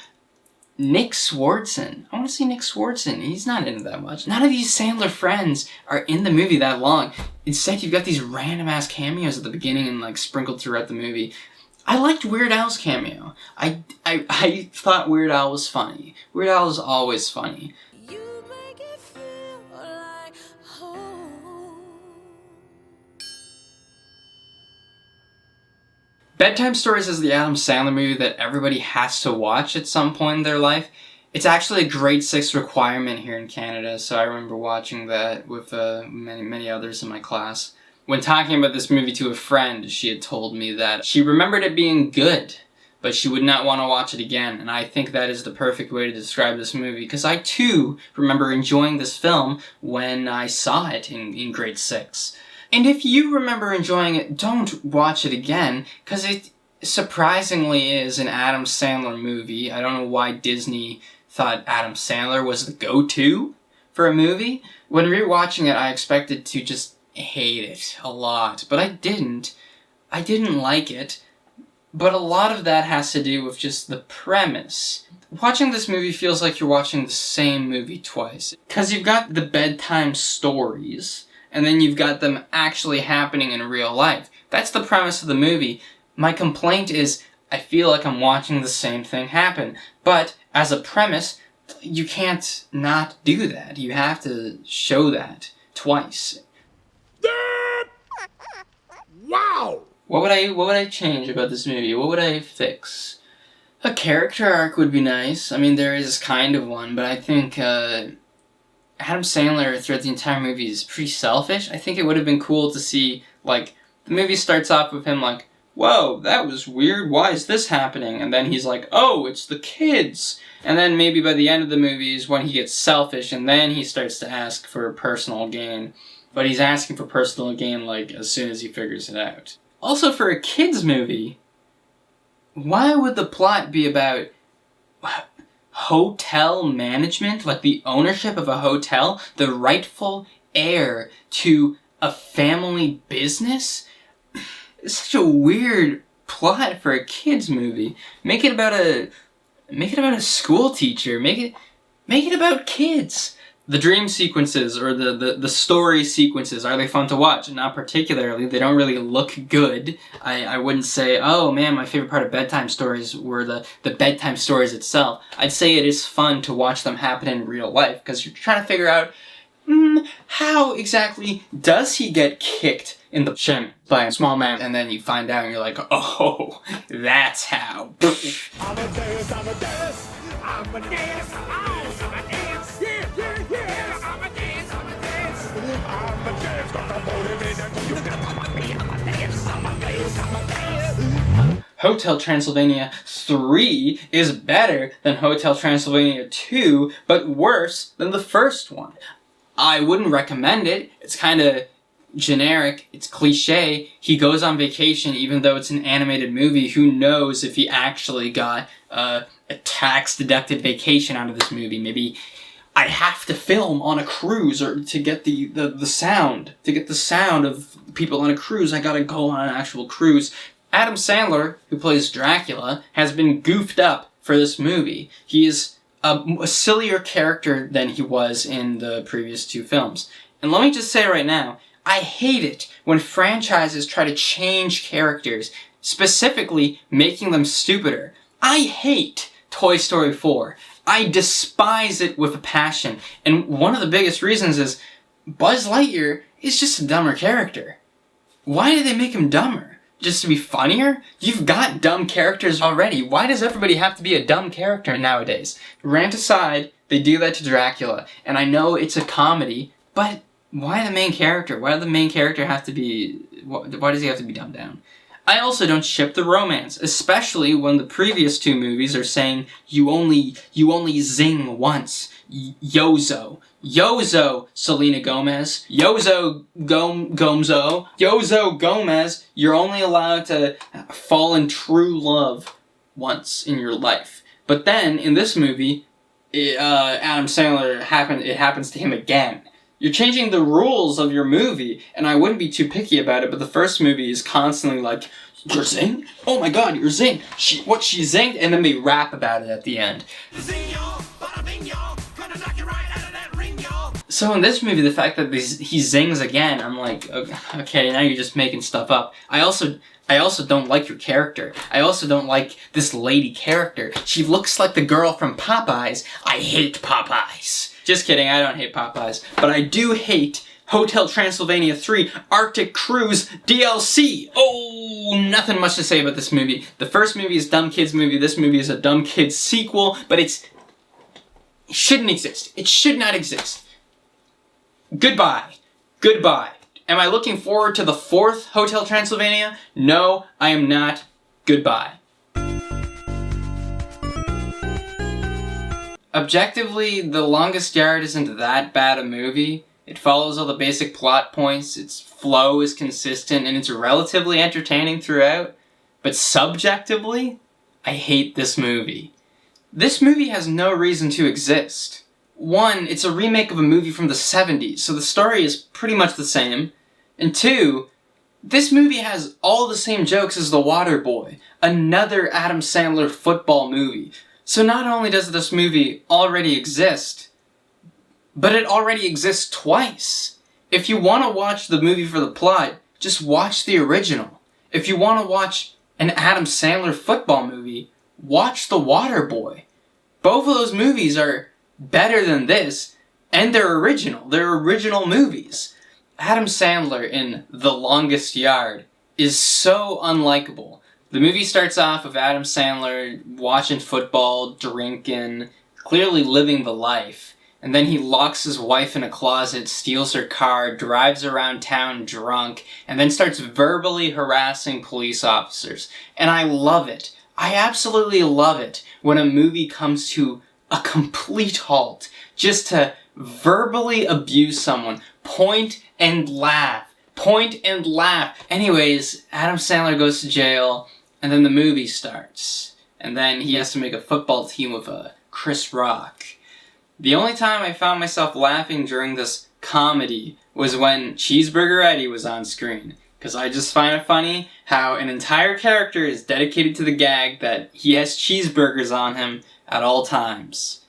[SPEAKER 1] Nick Swardson. I want to see Nick Swardson. He's not in it that much. None of these Sandler friends are in the movie that long. Instead, you've got these random-ass cameos at the beginning and, like, sprinkled throughout the movie. I liked Weird Al's cameo. I thought Weird Al was funny. Weird Al is always funny. Bedtime Stories is the Adam Sandler movie that everybody has to watch at some point in their life. It's actually a grade 6 requirement here in Canada, so I remember watching that with many others in my class. When talking about this movie to a friend, she had told me that she remembered it being good, but she would not want to watch it again, and I think that is the perfect way to describe this movie, because I too remember enjoying this film when I saw it in grade 6. And if you remember enjoying it, don't watch it again, because it surprisingly is an Adam Sandler movie. I don't know why Disney thought Adam Sandler was the go-to for a movie. When rewatching it, I expected to just hate it a lot, but I didn't. I didn't like it, but a lot of that has to do with just the premise. Watching this movie feels like you're watching the same movie twice, because you've got the bedtime stories, and then you've got them actually happening in real life. That's the premise of the movie. My complaint is, I feel like I'm watching the same thing happen. But, as a premise, you can't not do that. You have to show that twice.
[SPEAKER 5] Wow!
[SPEAKER 1] What would I change about this movie? What would I fix? A character arc would be nice. I mean, there is kind of one, but I think, Adam Sandler throughout the entire movie is pretty selfish. I think it would have been cool to see, like, the movie starts off with him like, whoa, that was weird, why is this happening? And then he's like, oh, it's the kids. And then maybe by the end of the movie is when he gets selfish and then he starts to ask for personal gain. But he's asking for personal gain, like, as soon as he figures it out. Also, for a kids movie, why would the plot be about hotel management, like the ownership of a hotel, the rightful heir to a family business? It's such a weird plot for a kids movie. Make it about a school teacher. Make it about kids. The dream sequences or the story sequences, are they fun to watch? Not particularly. They don't really look good. I wouldn't say, oh man, my favorite part of Bedtime Stories were the Bedtime Stories itself. I'd say it is fun to watch them happen in real life, because you're trying to figure out, how exactly does he get kicked in the shin by a small man? And then you find out and you're like, oh, that's how. Hotel Transylvania 3 is better than Hotel Transylvania 2, but worse than the first one. I wouldn't recommend it. It's kind of generic, it's cliche. He goes on vacation even though it's an animated movie. Who knows if he actually got a tax-deducted vacation out of this movie. Maybe I have to film on a cruise or to get the sound. To get the sound of people on a cruise, I gotta go on an actual cruise. Adam Sandler, who plays Dracula, has been goofed up for this movie. He is a sillier character than he was in the previous two films. And let me just say right now, I hate it when franchises try to change characters, specifically making them stupider. I hate Toy Story 4. I despise it with a passion. And one of the biggest reasons is Buzz Lightyear is just a dumber character. Why did they make him dumber? Just to be funnier? You've got dumb characters already. Why does everybody have to be a dumb character nowadays? Rant aside, they do that to Dracula. And I know it's a comedy, but why the main character? Why does the main character have to be... Why does he have to be dumbed down? I also don't ship the romance, especially when the previous two movies are saying you only zing once. Yozo. Yozo, Selena Gomez. Yozo Gomez, you're only allowed to fall in true love once in your life. But then, in this movie, Adam Sandler, it happens to him again. You're changing the rules of your movie, and I wouldn't be too picky about it, but the first movie is constantly like, you're zing? Oh my god, you're zing! She zinged? And then they rap about it at the end. So in this movie, the fact that he zings again, I'm like, okay, now you're just making stuff up. I also don't like your character. I also don't like this lady character. She looks like the girl from Popeyes. I hate Popeyes. Just kidding, I don't hate Popeyes. But I do hate Hotel Transylvania 3 Arctic Cruise DLC. Oh, nothing much to say about this movie. The first movie is a dumb kids movie. This movie is a dumb kids sequel. But it shouldn't exist. It should not exist. Goodbye. Goodbye. Am I looking forward to the fourth Hotel Transylvania? No, I am not. Goodbye. Objectively, The Longest Yard isn't that bad a movie. It follows all the basic plot points, its flow is consistent, and it's relatively entertaining throughout. But subjectively, I hate this movie. This movie has no reason to exist. One, it's a remake of a movie from the 70s, so the story is pretty much the same. And two, this movie has all the same jokes as The Waterboy, another Adam Sandler football movie. So not only does this movie already exist, but it already exists twice. If you want to watch the movie for the plot, just watch the original. If you want to watch an Adam Sandler football movie, watch The Waterboy. Both of those movies are better than this, and they're original. They're original movies. Adam Sandler in The Longest Yard is so unlikable. The movie starts off with Adam Sandler watching football, drinking, clearly living the life. And then he locks his wife in a closet, steals her car, drives around town drunk, and then starts verbally harassing police officers. And I love it. I absolutely love it when a movie comes to a complete halt just to verbally abuse someone. Point and laugh. Point and laugh. Anyways, Adam Sandler goes to jail, and then the movie starts. And then he has to make a football team with Chris Rock. The only time I found myself laughing during this comedy was when Cheeseburger Eddie was on screen. Because I just find it funny how an entire character is dedicated to the gag that he has cheeseburgers on him at all times.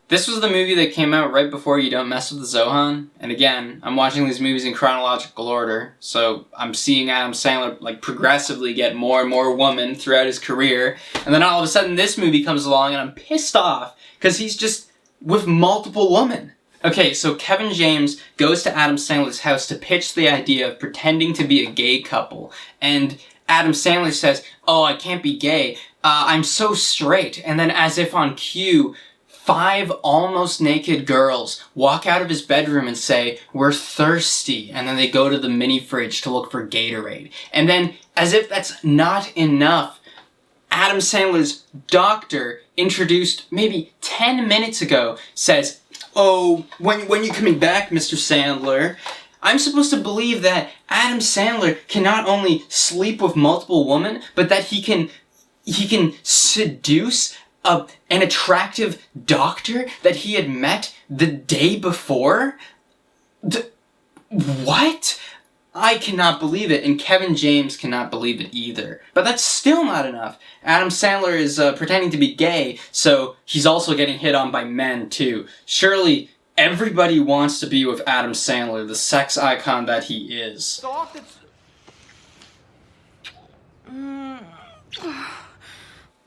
[SPEAKER 1] This was the movie that came out right before You Don't Mess with the Zohan. And again, I'm watching these movies in chronological order, so I'm seeing Adam Sandler like progressively get more and more woman throughout his career. And then all of a sudden this movie comes along and I'm pissed off because he's just with multiple women. Okay, so Kevin James goes to Adam Sandler's house to pitch the idea of pretending to be a gay couple. And Adam Sandler says, "Oh, I can't be gay. I'm so straight." And then as if on cue, 5 almost naked girls walk out of his bedroom and say, "We're thirsty." And then they go to the mini fridge to look for Gatorade. And then, as if that's not enough, Adam Sandler's doctor, introduced maybe 10 minutes ago, says, Oh, when you coming back, Mr. Sandler? I'm supposed to believe that Adam Sandler can not only sleep with multiple women, but that he can seduce an attractive doctor that he had met the day before? What? I cannot believe it, and Kevin James cannot believe it either. But that's still not enough. Adam Sandler is pretending to be gay, so he's also getting hit on by men, too. Surely, everybody wants to be with Adam Sandler, the sex icon that he is.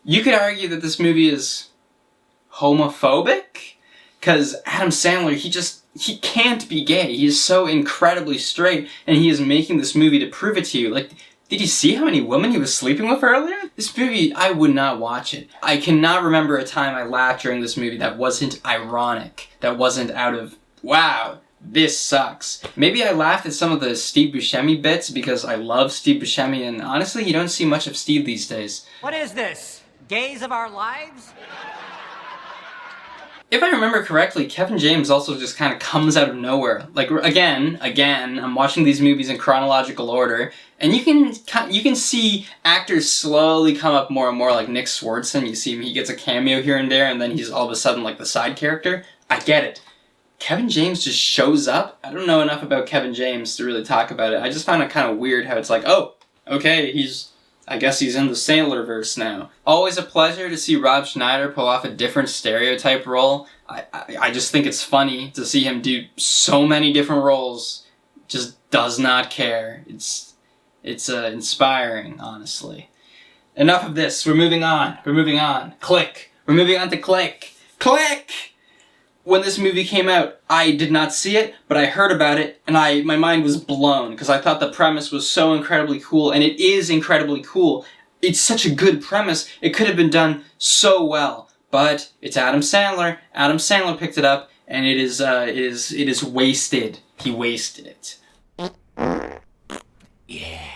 [SPEAKER 1] You could argue that this movie is homophobic, because Adam Sandler, he can't be gay. He is so incredibly straight, and he is making this movie to prove it to you. Like, did you see how many women he was sleeping with earlier? This movie, I would not watch it. I cannot remember a time I laughed during this movie that wasn't ironic, that wasn't out of, wow, this sucks. Maybe I laughed at some of the Steve Buscemi bits because I love Steve Buscemi, and honestly, you don't see much of Steve these days.
[SPEAKER 12] What is this? Gays of our lives?
[SPEAKER 1] If I remember correctly, Kevin James also just kind of comes out of nowhere. Like, again, I'm watching these movies in chronological order, and you can see actors slowly come up more and more, like Nick Swardson. You see him, he gets a cameo here and there, and then he's all of a sudden like the side character. I get it. Kevin James just shows up. I don't know enough about Kevin James to really talk about it. I just found it kind of weird how it's like, oh, okay, I guess he's in the Sandlerverse now. Always a pleasure to see Rob Schneider pull off a different stereotype role. I just think it's funny to see him do so many different roles. Just does not care. It's inspiring, honestly. Enough of this. We're moving on. Click. We're moving on to Click. Click! When this movie came out, I did not see it, but I heard about it, and my mind was blown, because I thought the premise was so incredibly cool, and it is incredibly cool. It's such a good premise, it could have been done so well. But it's Adam Sandler. Adam Sandler picked it up, and it is wasted. He wasted it. Yeah.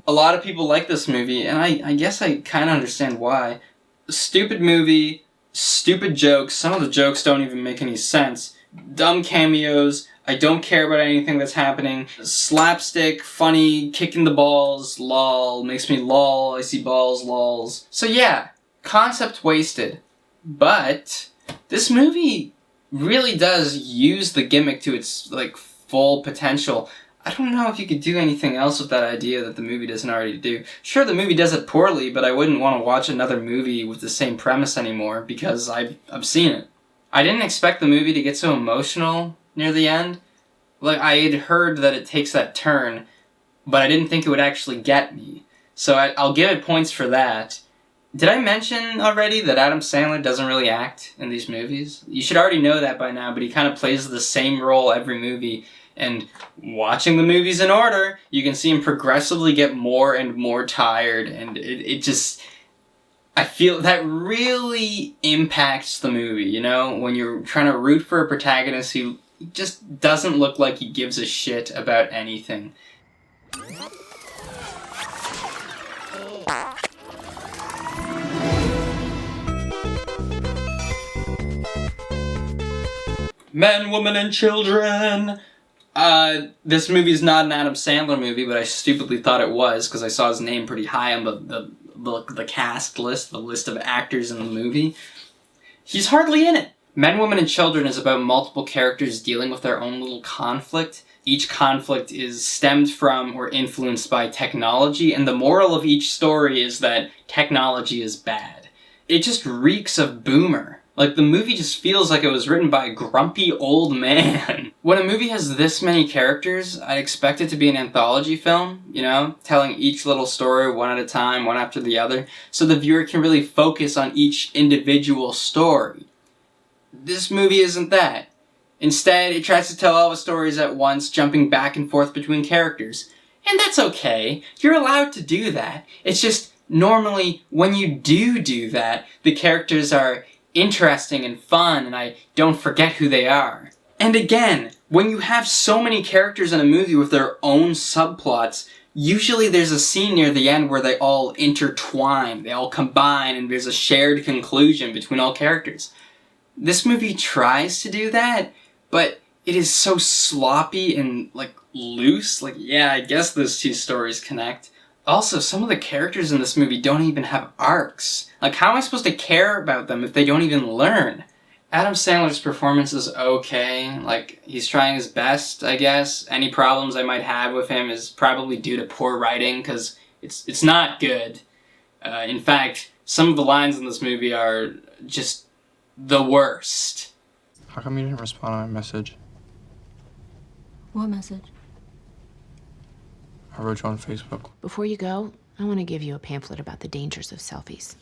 [SPEAKER 1] A lot of people like this movie, and I guess I kind of understand why. Stupid movie. Stupid jokes, some of the jokes don't even make any sense. Dumb cameos, I don't care about anything that's happening. Slapstick, funny, kicking the balls, lol, makes me lol, I see balls, lols. So yeah, concept wasted. But this movie really does use the gimmick to its like full potential. I don't know if you could do anything else with that idea that the movie doesn't already do. Sure, the movie does it poorly, but I wouldn't want to watch another movie with the same premise anymore because I've seen it. I didn't expect the movie to get so emotional near the end. Like, I had heard that it takes that turn, but I didn't think it would actually get me. So I'll give it points for that. Did I mention already that Adam Sandler doesn't really act in these movies? You should already know that by now, but he kind of plays the same role every movie. And watching the movies in order, you can see him progressively get more and more tired, and it just... I feel that really impacts the movie, you know? When you're trying to root for a protagonist who just doesn't look like he gives a shit about anything. Men, women, and children! This movie's not an Adam Sandler movie, but I stupidly thought it was, because I saw his name pretty high on the cast list, the list of actors in the movie. He's hardly in it. Men, Women, and Children is about multiple characters dealing with their own little conflict. Each conflict is stemmed from or influenced by technology, and the moral of each story is that technology is bad. It just reeks of boomer. Like, the movie just feels like it was written by a grumpy old man. When a movie has this many characters, I'd expect it to be an anthology film, you know? Telling each little story one at a time, one after the other, so the viewer can really focus on each individual story. This movie isn't that. Instead, it tries to tell all the stories at once, jumping back and forth between characters. And that's okay. You're allowed to do that. It's just, normally, when you do that, the characters are interesting and fun, and I don't forget who they are. And again, when you have so many characters in a movie with their own subplots, usually there's a scene near the end where they all intertwine, they all combine, and there's a shared conclusion between all characters. This movie tries to do that, but it is so sloppy and, like, loose. Like, yeah, I guess those two stories connect. Also, some of the characters in this movie don't even have arcs. Like, how am I supposed to care about them if they don't even learn? Adam Sandler's performance is okay. Like, he's trying his best, I guess. Any problems I might have with him is probably due to poor writing, because it's not good. In fact, some of the lines in this movie are just the worst.
[SPEAKER 9] How come you didn't respond to my message?
[SPEAKER 6] What message?
[SPEAKER 9] I wrote you on Facebook.
[SPEAKER 6] Before you go, I want to give you a pamphlet about the dangers of selfies.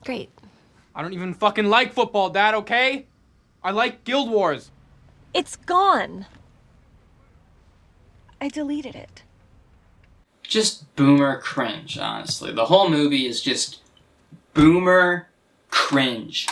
[SPEAKER 6] Great.
[SPEAKER 16] I don't even fucking like football, Dad, okay? I like Guild Wars.
[SPEAKER 13] It's gone. I deleted it.
[SPEAKER 1] Just boomer cringe, honestly. The whole movie is just boomer cringe.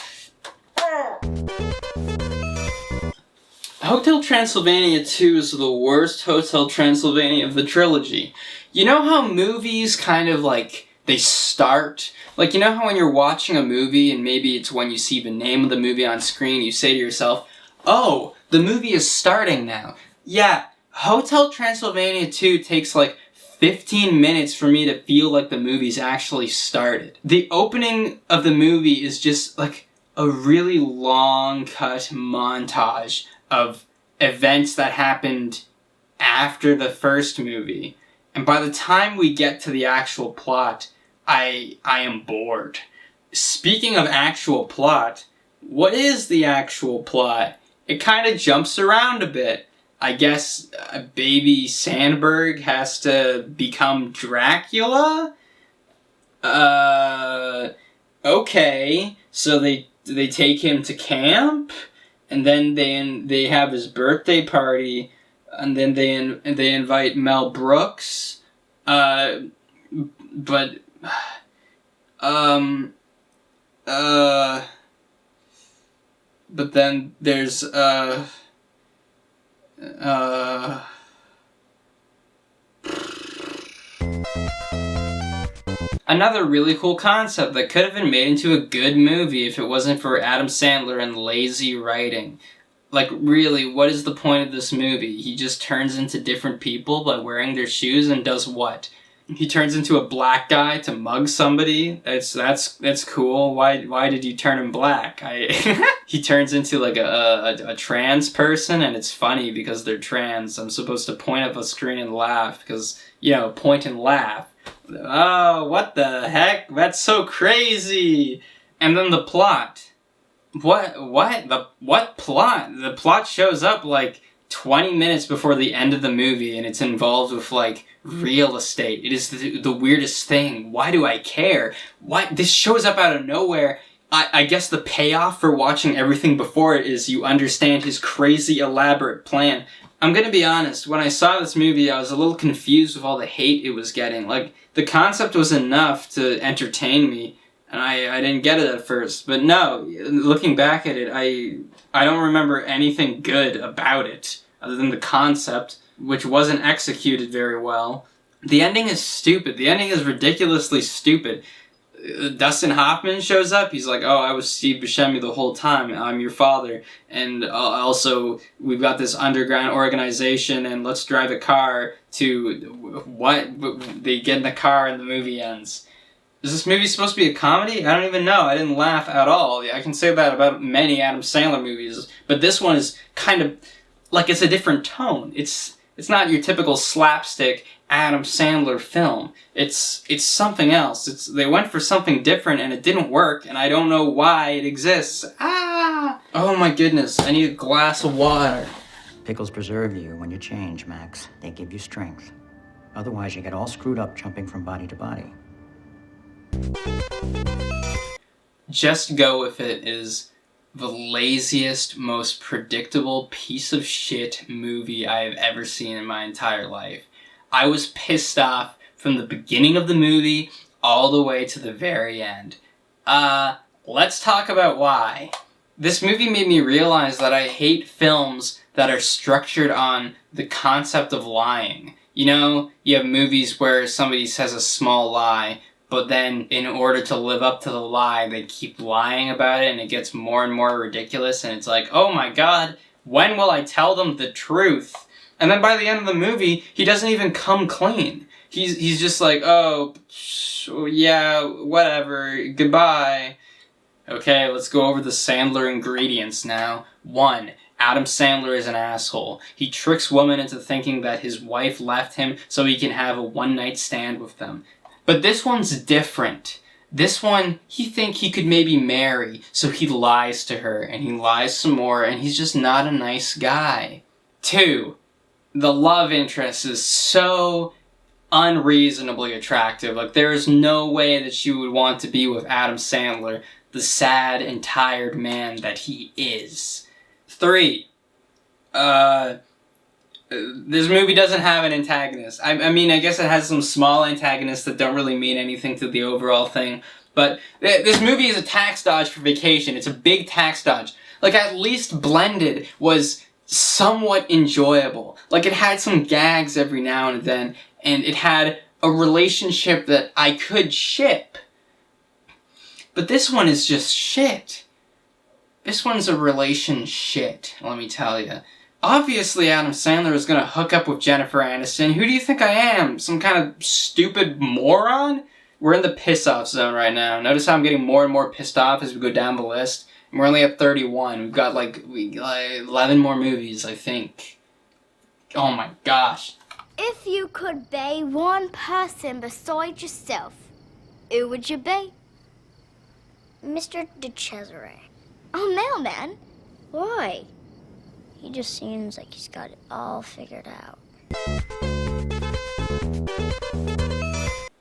[SPEAKER 1] Hotel Transylvania 2 is the worst Hotel Transylvania of the trilogy. You know how movies kind of like, they start? Like, you know how when you're watching a movie and maybe it's when you see the name of the movie on screen, you say to yourself, oh, the movie is starting now. Yeah, Hotel Transylvania 2 takes like 15 minutes for me to feel like the movie's actually started. The opening of the movie is just like a really long cut montage of events that happened after the first movie. And by the time we get to the actual plot, I am bored. Speaking of actual plot, what is the actual plot? It kind of jumps around a bit. I guess baby Sandberg has to become Dracula? Okay. So they take him to camp, and then they have his birthday party, and then they invite Mel Brooks. But then there's another really cool concept that could have been made into a good movie if it wasn't for Adam Sandler and lazy writing. Like, really, what is the point of this movie? He just turns into different people by wearing their shoes and does what? He turns into a black guy to mug somebody? That's cool. Why did you turn him black? He turns into like a trans person, and it's funny because they're trans. I'm supposed to point at the screen and laugh because, you know, point and laugh. Oh, what the heck? That's so crazy! And then the plot. What plot? The plot shows up like 20 minutes before the end of the movie, and it's involved with like real estate. It is the weirdest thing. Why do I care? Why? This shows up out of nowhere. I guess the payoff for watching everything before it is you understand his crazy elaborate plan. I'm gonna be honest, when I saw this movie I was a little confused with all the hate it was getting. Like, the concept was enough to entertain me, and I didn't get it at first. But no, looking back at it, I don't remember anything good about it, other than the concept, which wasn't executed very well. The ending is stupid. The ending is ridiculously stupid. Dustin Hoffman shows up. He's like, oh, I was Steve Buscemi the whole time. I'm your father. And also, we've got this underground organization, and let's drive a car to... What? They get in the car and the movie ends. Is this movie supposed to be a comedy? I don't even know. I didn't laugh at all. I can say that about many Adam Sandler movies. But this one is kind of... like, it's a different tone. It's not your typical slapstick Adam Sandler film. It's something else. They went for something different and it didn't work, and I don't know why it exists. Ah! Oh my goodness, I need a glass of water.
[SPEAKER 10] Pickles preserve you when you change, Max. They give you strength. Otherwise, you get all screwed up jumping from body to body.
[SPEAKER 1] Just Go With It is the laziest, most predictable piece of shit movie I have ever seen in my entire life. I was pissed off from the beginning of the movie all the way to the very end. Let's talk about why. This movie made me realize that I hate films that are structured on the concept of lying. You know, you have movies where somebody says a small lie, but then in order to live up to the lie, they keep lying about it, and it gets more and more ridiculous, and it's like, oh my god, when will I tell them the truth? And then by the end of the movie, he doesn't even come clean. He's just like, oh, yeah, whatever, goodbye. Okay, let's go over the Sandler ingredients now. 1. Adam Sandler is an asshole. He tricks women into thinking that his wife left him so he can have a one-night stand with them. But this one's different. This one, he thinks he could maybe marry, so he lies to her, and he lies some more, and he's just not a nice guy. 2. The love interest is so unreasonably attractive. Like, there is no way that she would want to be with Adam Sandler, the sad and tired man that he is. 3. This movie doesn't have an antagonist. I mean, I guess it has some small antagonists that don't really mean anything to the overall thing. But this movie is a tax dodge for Vacation. It's a big tax dodge. Like, at least Blended was somewhat enjoyable. Like, it had some gags every now and then, and it had a relationship that I could ship. But this one is just shit. This one's a relation shit, let me tell you. Obviously, Adam Sandler is gonna hook up with Jennifer Aniston. Who do you think I am? Some kind of stupid moron? We're in the piss-off zone right now. Notice how I'm getting more and more pissed off as we go down the list. And we're only at 31. We've got like 11 more movies, I think. Oh my gosh.
[SPEAKER 14] If you could be one person beside yourself, who would you be? Mr. DeCesare. Oh, mailman. Why? He just seems like he's got it all figured out.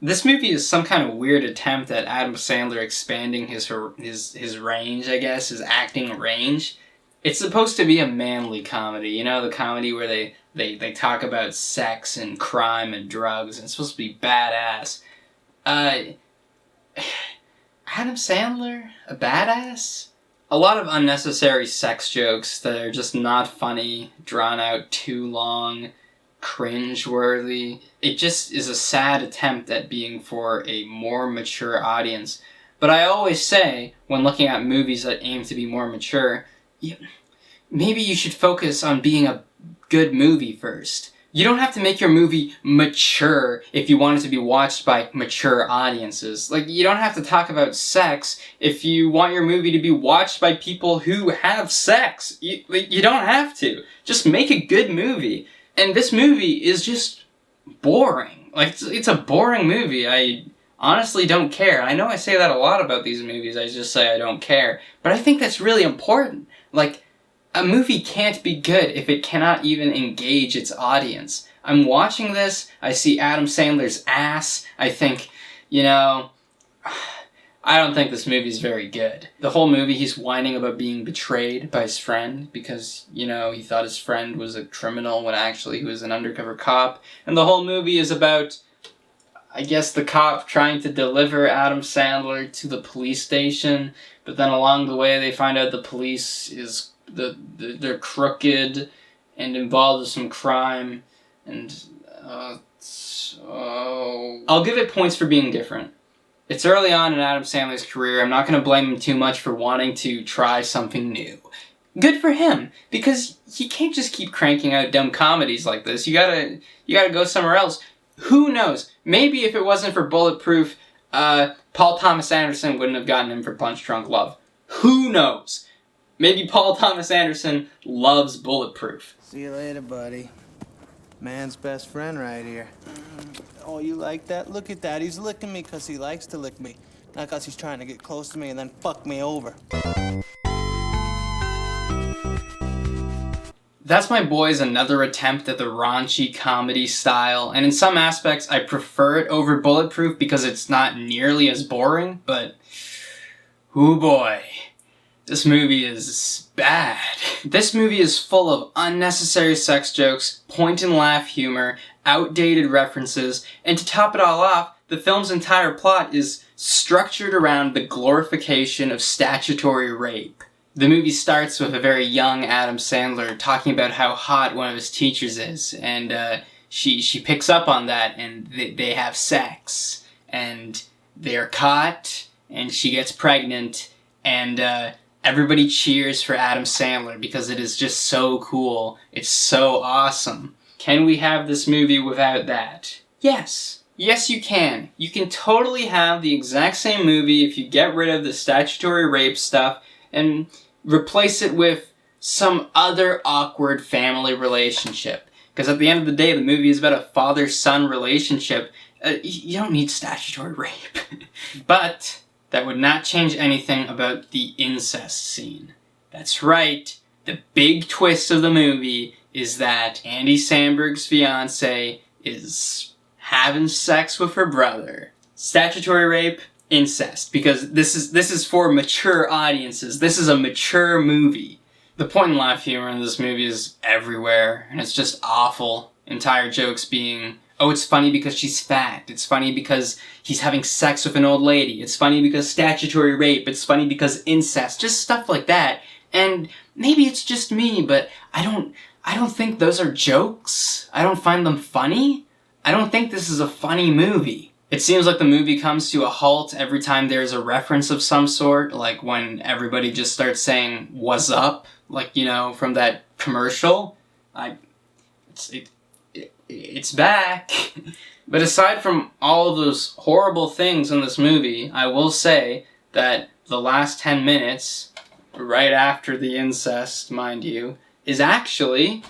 [SPEAKER 1] This movie is some kind of weird attempt at Adam Sandler expanding his range, I guess, his acting range. It's supposed to be a manly comedy, you know, the comedy where they talk about sex and crime and drugs, and it's supposed to be badass. Adam Sandler? A badass? A lot of unnecessary sex jokes that are just not funny, drawn out too long, cringe-worthy. It just is a sad attempt at being for a more mature audience. But I always say, when looking at movies that aim to be more mature, maybe you should focus on being a good movie first. You don't have to make your movie mature if you want it to be watched by mature audiences. Like, you don't have to talk about sex if you want your movie to be watched by people who have sex. You don't have to. Just make a good movie. And this movie is just boring. Like, it's a boring movie. I honestly don't care. I know I say that a lot about these movies. I just say I don't care. But I think that's really important. Like, a movie can't be good if it cannot even engage its audience. I'm watching this, I see Adam Sandler's ass, I think, you know, I don't think this movie's very good. The whole movie he's whining about being betrayed by his friend because, you know, he thought his friend was a criminal when actually he was an undercover cop. And the whole movie is about, I guess, the cop trying to deliver Adam Sandler to the police station, but then along the way they find out the police is they're crooked and involved in some crime, and I'll give it points for being different. It's early on in Adam Sandler's career. I'm not going to blame him too much for wanting to try something new. Good for him, because he can't just keep cranking out dumb comedies like this. You gotta go somewhere else. Who knows? Maybe if it wasn't for Bulletproof, Paul Thomas Anderson wouldn't have gotten him for Punch Drunk Love. Who knows? Maybe Paul Thomas Anderson loves Bulletproof.
[SPEAKER 7] See you later, buddy. Man's best friend right here. Oh, you like that? Look at that. He's licking me because he likes to lick me. Not because he's trying to get close to me and then fuck me over.
[SPEAKER 1] That's My Boys, another attempt at the raunchy comedy style, and in some aspects I prefer it over Bulletproof because it's not nearly as boring, but ooh boy. This movie is bad. This movie is full of unnecessary sex jokes, point-and-laugh humor, outdated references, and to top it all off, the film's entire plot is structured around the glorification of statutory rape. The movie starts with a very young Adam Sandler talking about how hot one of his teachers is, and she picks up on that, and they have sex, and they're caught, and she gets pregnant, and everybody cheers for Adam Sandler because it is just so cool. It's so awesome. Can we have this movie without that? Yes. Yes, you can. You can totally have the exact same movie if you get rid of the statutory rape stuff and replace it with some other awkward family relationship. Because at the end of the day, the movie is about a father-son relationship. You don't need statutory rape. But that would not change anything about the incest scene. That's right. The big twist of the movie is that Andy Samberg's fiancée is having sex with her brother. Statutory rape, incest. Because this is for mature audiences. This is a mature movie. The point and laugh humor in this movie is everywhere, and it's just awful. Entire jokes being, oh, it's funny because she's fat. It's funny because he's having sex with an old lady. It's funny because statutory rape. It's funny because incest. Just stuff like that. And maybe it's just me, but I don't think those are jokes. I don't find them funny. I don't think this is a funny movie. It seems like the movie comes to a halt every time there's a reference of some sort, like when everybody just starts saying, "What's up?" Like, you know, from that commercial. It's back. But aside from all of those horrible things in this movie, I will say that the last 10 minutes, right after the incest, mind you, is actually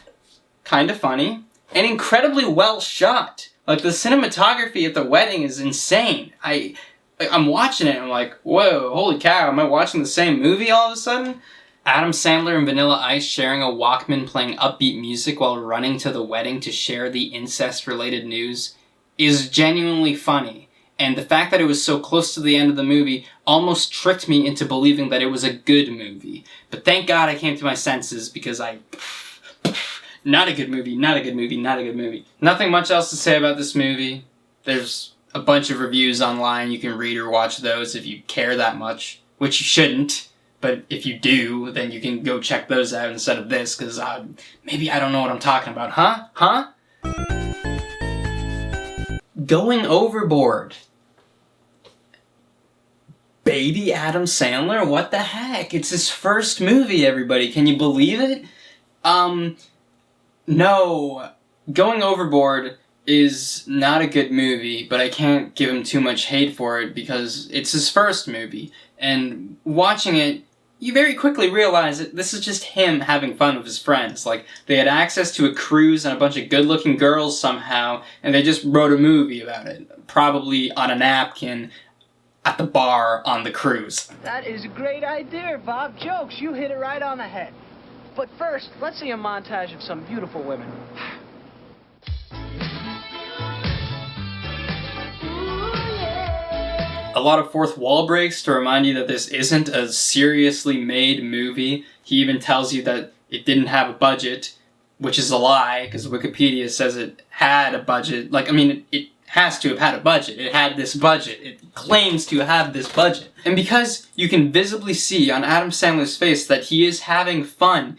[SPEAKER 1] kind of funny and incredibly well shot. Like, the cinematography at the wedding is insane. I'm watching it and I'm like, whoa, holy cow, am I watching the same movie all of a sudden? Adam Sandler and Vanilla Ice sharing a Walkman playing upbeat music while running to the wedding to share the incest-related news is genuinely funny. And the fact that it was so close to the end of the movie almost tricked me into believing that it was a good movie. But thank God I came to my senses because not a good movie, not a good movie, not a good movie. Nothing much else to say about this movie. There's a bunch of reviews online. You can read or watch those if you care that much, which you shouldn't. But if you do, then you can go check those out instead of this, because maybe I don't know what I'm talking about. Huh? Going Overboard. Baby Adam Sandler? What the heck? It's his first movie, everybody. Can you believe it? No. Going Overboard is not a good movie, but I can't give him too much hate for it because it's his first movie. And watching it, you very quickly realize that this is just him having fun with his friends. Like, they had access to a cruise and a bunch of good-looking girls somehow, and they just wrote a movie about it. Probably on a napkin at the bar on the cruise.
[SPEAKER 11] That is a great idea, Bob. Jokes, you hit it right on the head. But first, let's see a montage of some beautiful women.
[SPEAKER 1] A lot of fourth wall breaks to remind you that this isn't a seriously made movie. He even tells you that it didn't have a budget, which is a lie, because Wikipedia says it had a budget. Like, I mean, it has to have had a budget. It had this budget. It claims to have this budget. And because you can visibly see on Adam Sandler's face that he is having fun,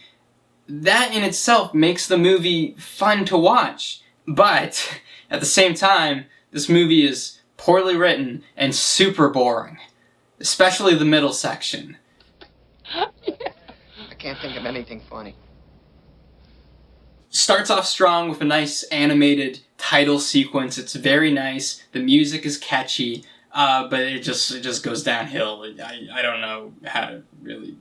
[SPEAKER 1] that in itself makes the movie fun to watch. But, at the same time, this movie is poorly written and super boring. Especially the middle section.
[SPEAKER 15] I can't think of anything funny.
[SPEAKER 1] Starts off strong with a nice animated title sequence. It's very nice. The music is catchy, but it just goes downhill. I don't know how to really...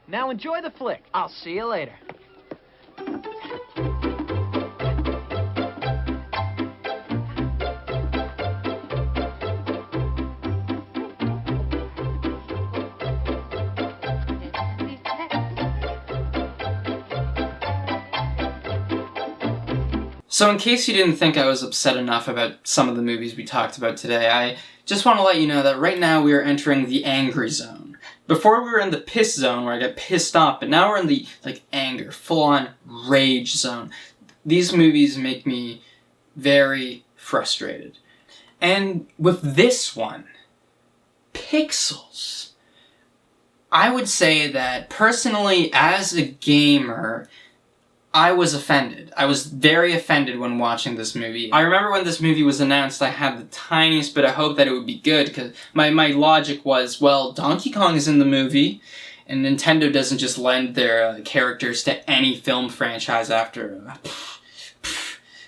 [SPEAKER 11] Now enjoy the flick. I'll see you later.
[SPEAKER 1] So in case you didn't think I was upset enough about some of the movies we talked about today, I just want to let you know that right now we are entering the angry zone. Before we were in the piss zone where I get pissed off, but now we're in the, anger, full-on rage zone. These movies make me very frustrated. And with this one, Pixels, I would say that personally, as a gamer, I was offended. I was very offended when watching this movie. I remember when this movie was announced, I had the tiniest bit of hope that it would be good, because my logic was, well, Donkey Kong is in the movie, and Nintendo doesn't just lend their characters to any film franchise after...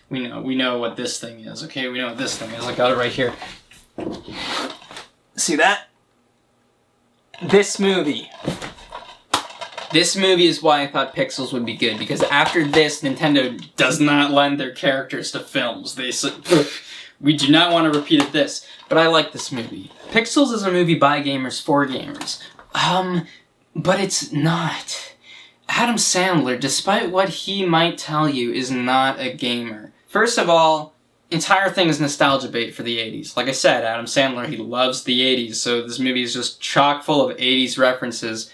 [SPEAKER 1] We know what this thing is, okay? We know what this thing is. I got it right here. See that? This movie. This movie is why I thought Pixels would be good, because after this, Nintendo does not lend their characters to films. They say, we do not want to repeat it this, but I like this movie. Pixels is a movie by gamers for gamers. But it's not. Adam Sandler, despite what he might tell you, is not a gamer. First of all, entire thing is nostalgia bait for the 80s. Like I said, Adam Sandler, he loves the 80s, so this movie is just chock full of 80s references.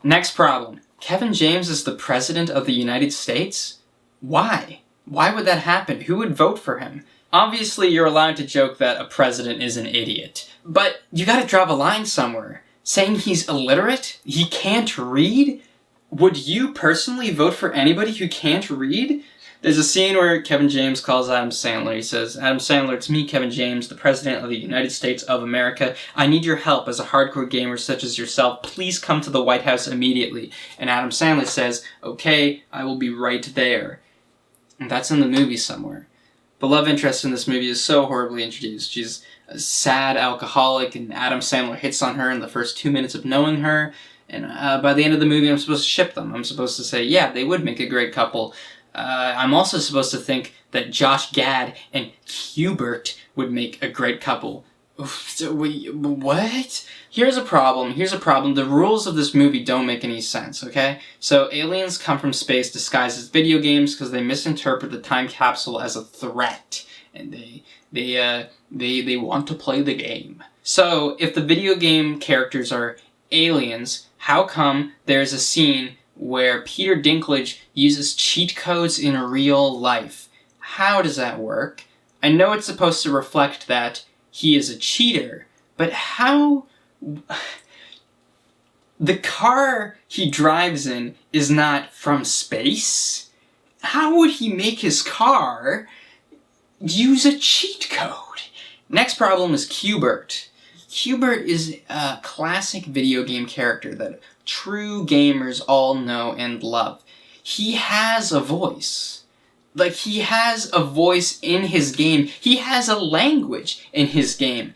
[SPEAKER 1] Next problem. Kevin James is the President of the United States? Why? Why would that happen? Who would vote for him? Obviously, you're allowed to joke that a president is an idiot. But you gotta draw the line somewhere. Saying he's illiterate? He can't read? Would you personally vote for anybody who can't read? There's a scene where Kevin James calls Adam Sandler. He says, Adam Sandler, it's me, Kevin James, the President of the United States of America. I need your help as a hardcore gamer such as yourself. Please come to the White House immediately. And Adam Sandler says, okay, I will be right there. And that's in the movie somewhere. The love interest in this movie is so horribly introduced. She's a sad alcoholic, and Adam Sandler hits on her in the first 2 minutes of knowing her. And by the end of the movie, I'm supposed to ship them. I'm supposed to say, yeah, they would make a great couple. I'm also supposed to think that Josh Gad and Hubert would make a great couple. What? Here's a problem. The rules of this movie don't make any sense, okay? So aliens come from space disguised as video games because they misinterpret the time capsule as a threat. And they want to play the game. So if the video game characters are aliens, how come there's a scene where Peter Dinklage uses cheat codes in real life? How does that work? I know it's supposed to reflect that he is a cheater, but how... The car he drives in is not from space? How would he make his car use a cheat code? Next problem is Hubert. Hubert is a classic video game character that true gamers all know and love. He has a voice. Like, he has a voice in his game. He has a language in his game.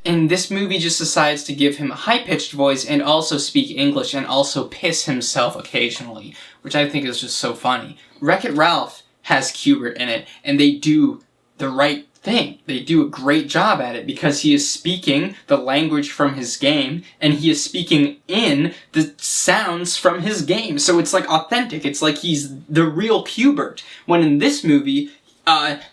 [SPEAKER 1] And this movie just decides to give him a high-pitched voice and also speak English and also piss himself occasionally, which I think is just so funny. Wreck-It Ralph has Hubert in it, and they do the right thing. They do a great job at it because he is speaking the language from his game and he is speaking in the sounds from his game. So it's like authentic. It's like he's the real Hubert. When in this movie,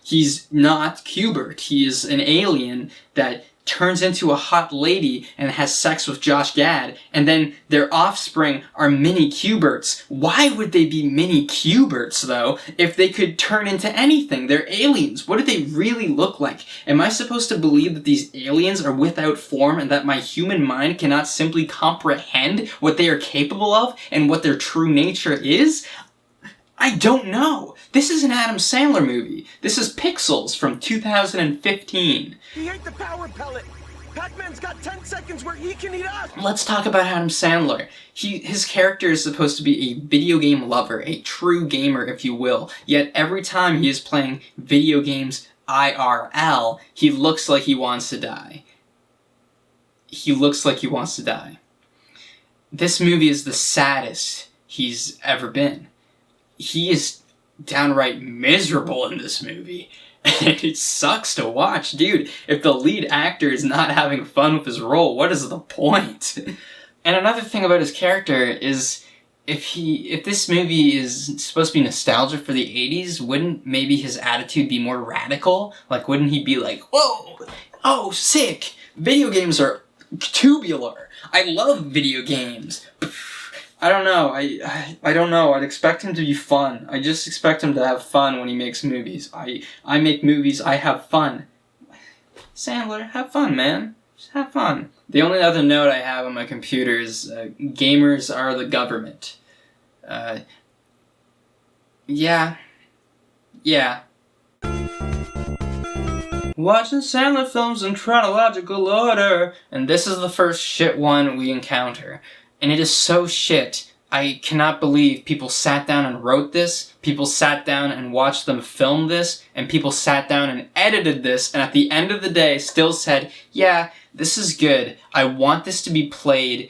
[SPEAKER 1] he's not Hubert. He is an alien that turns into a hot lady and has sex with Josh Gad, and then their offspring are mini Huberts. Why would they be mini Huberts, though, if they could turn into anything? They're aliens. What do they really look like? Am I supposed to believe that these aliens are without form and that my human mind cannot simply comprehend what they are capable of and what their true nature is? I don't know. This is an Adam Sandler movie. This is Pixels from 2015.
[SPEAKER 5] He ate the power pellet. Pac-Man's got 10 seconds where he can eat us.
[SPEAKER 1] Let's talk about Adam Sandler. His character is supposed to be a video game lover, a true gamer, if you will. Yet every time he is playing video games IRL, he looks like he wants to die. He looks like he wants to die. This movie is the saddest he's ever been. He is downright miserable in this movie. And it sucks to watch. Dude, if the lead actor is not having fun with his role, what is the point? And another thing about his character is, if this movie is supposed to be nostalgia for the 80s, wouldn't maybe his attitude be more radical? Like, wouldn't he be like, whoa, oh, sick, video games are tubular, I love video games. I don't know. I don't know. I'd expect him to be fun. I just expect him to have fun when he makes movies. I make movies. I have fun. Sandler, have fun, man. Just have fun. The only other note I have on my computer is gamers are the government. Yeah. Watching Sandler films in chronological order. And this is the first shit one we encounter. And it is so shit. I cannot believe people sat down and wrote this, people sat down and watched them film this, and people sat down and edited this, and at the end of the day still said, yeah, this is good. I want this to be played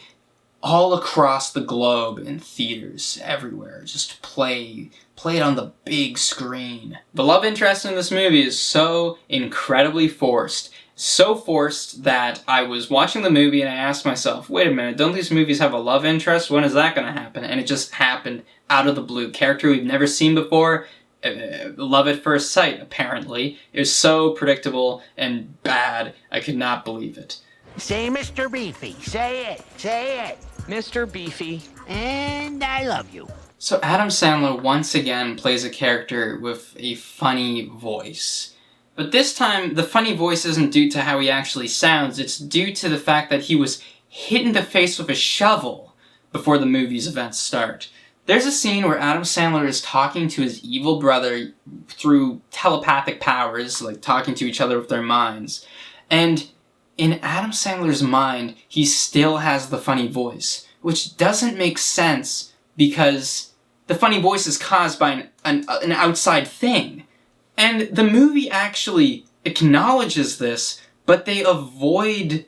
[SPEAKER 1] all across the globe in theaters, everywhere. Just play it on the big screen. The love interest in this movie is so incredibly forced. So forced that I was watching the movie and I asked myself, wait a minute, don't these movies have a love interest? When is that going to happen? And it just happened out of the blue. Character we've never seen before. Love at first sight, apparently. It was so predictable and bad, I could not believe it.
[SPEAKER 8] Say Mr. Beefy. Say it.
[SPEAKER 12] Mr. Beefy.
[SPEAKER 8] And I love you.
[SPEAKER 1] So Adam Sandler once again plays a character with a funny voice. But this time, the funny voice isn't due to how he actually sounds, it's due to the fact that he was hit in the face with a shovel before the movie's events start. There's a scene where Adam Sandler is talking to his evil brother through telepathic powers, like talking to each other with their minds. And in Adam Sandler's mind, he still has the funny voice, which doesn't make sense because the funny voice is caused by an outside thing. And the movie actually acknowledges this, but they avoid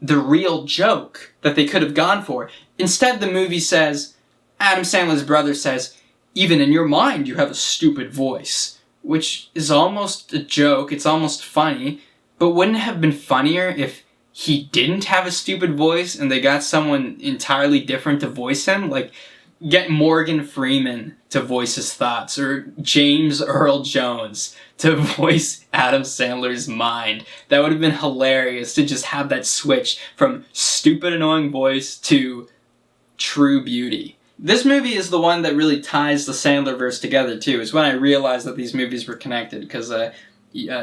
[SPEAKER 1] the real joke that they could have gone for. Instead, the movie says, Adam Sandler's brother says, even in your mind you have a stupid voice. Which is almost a joke, it's almost funny, but wouldn't it have been funnier if he didn't have a stupid voice and they got someone entirely different to voice him? Like, get Morgan Freeman to voice his thoughts, or James Earl Jones to voice Adam Sandler's mind. That would have been hilarious to just have that switch from stupid annoying voice to true beauty. This movie is the one that really ties the Sandlerverse together too. It's when I realized that these movies were connected, because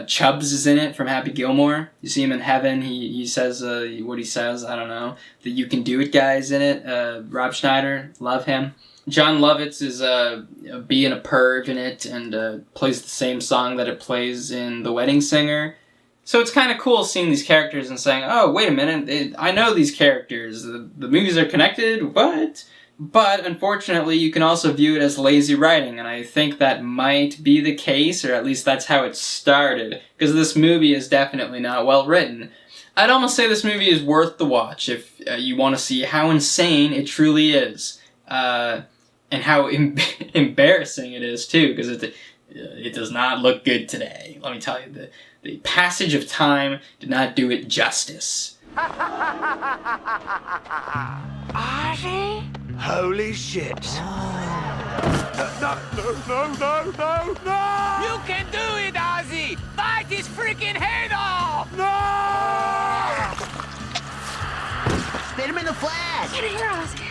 [SPEAKER 1] Chubbs is in it from Happy Gilmore. You see him in heaven. He says what he says. I don't know. The You Can Do It guy's in it. Rob Schneider, love him. John Lovitz is being a perv in it and plays the same song that it plays in The Wedding Singer. So it's kind of cool seeing these characters and saying, oh, wait a minute, I know these characters. The movies are connected. What? But, unfortunately, you can also view it as lazy writing, and I think that might be the case, or at least that's how it started, because this movie is definitely not well written. I'd almost say this movie is worth the watch if you want to see how insane it truly is, and how embarrassing it is, too, because it does not look good today. Let me tell you, the passage of time did not do it justice.
[SPEAKER 8] Ozzy? Holy shit.
[SPEAKER 5] No!
[SPEAKER 8] You can do it, Ozzy! Fight his freaking head off!
[SPEAKER 5] No!
[SPEAKER 8] Spit him in the flash!
[SPEAKER 21] Get here, Ozzy.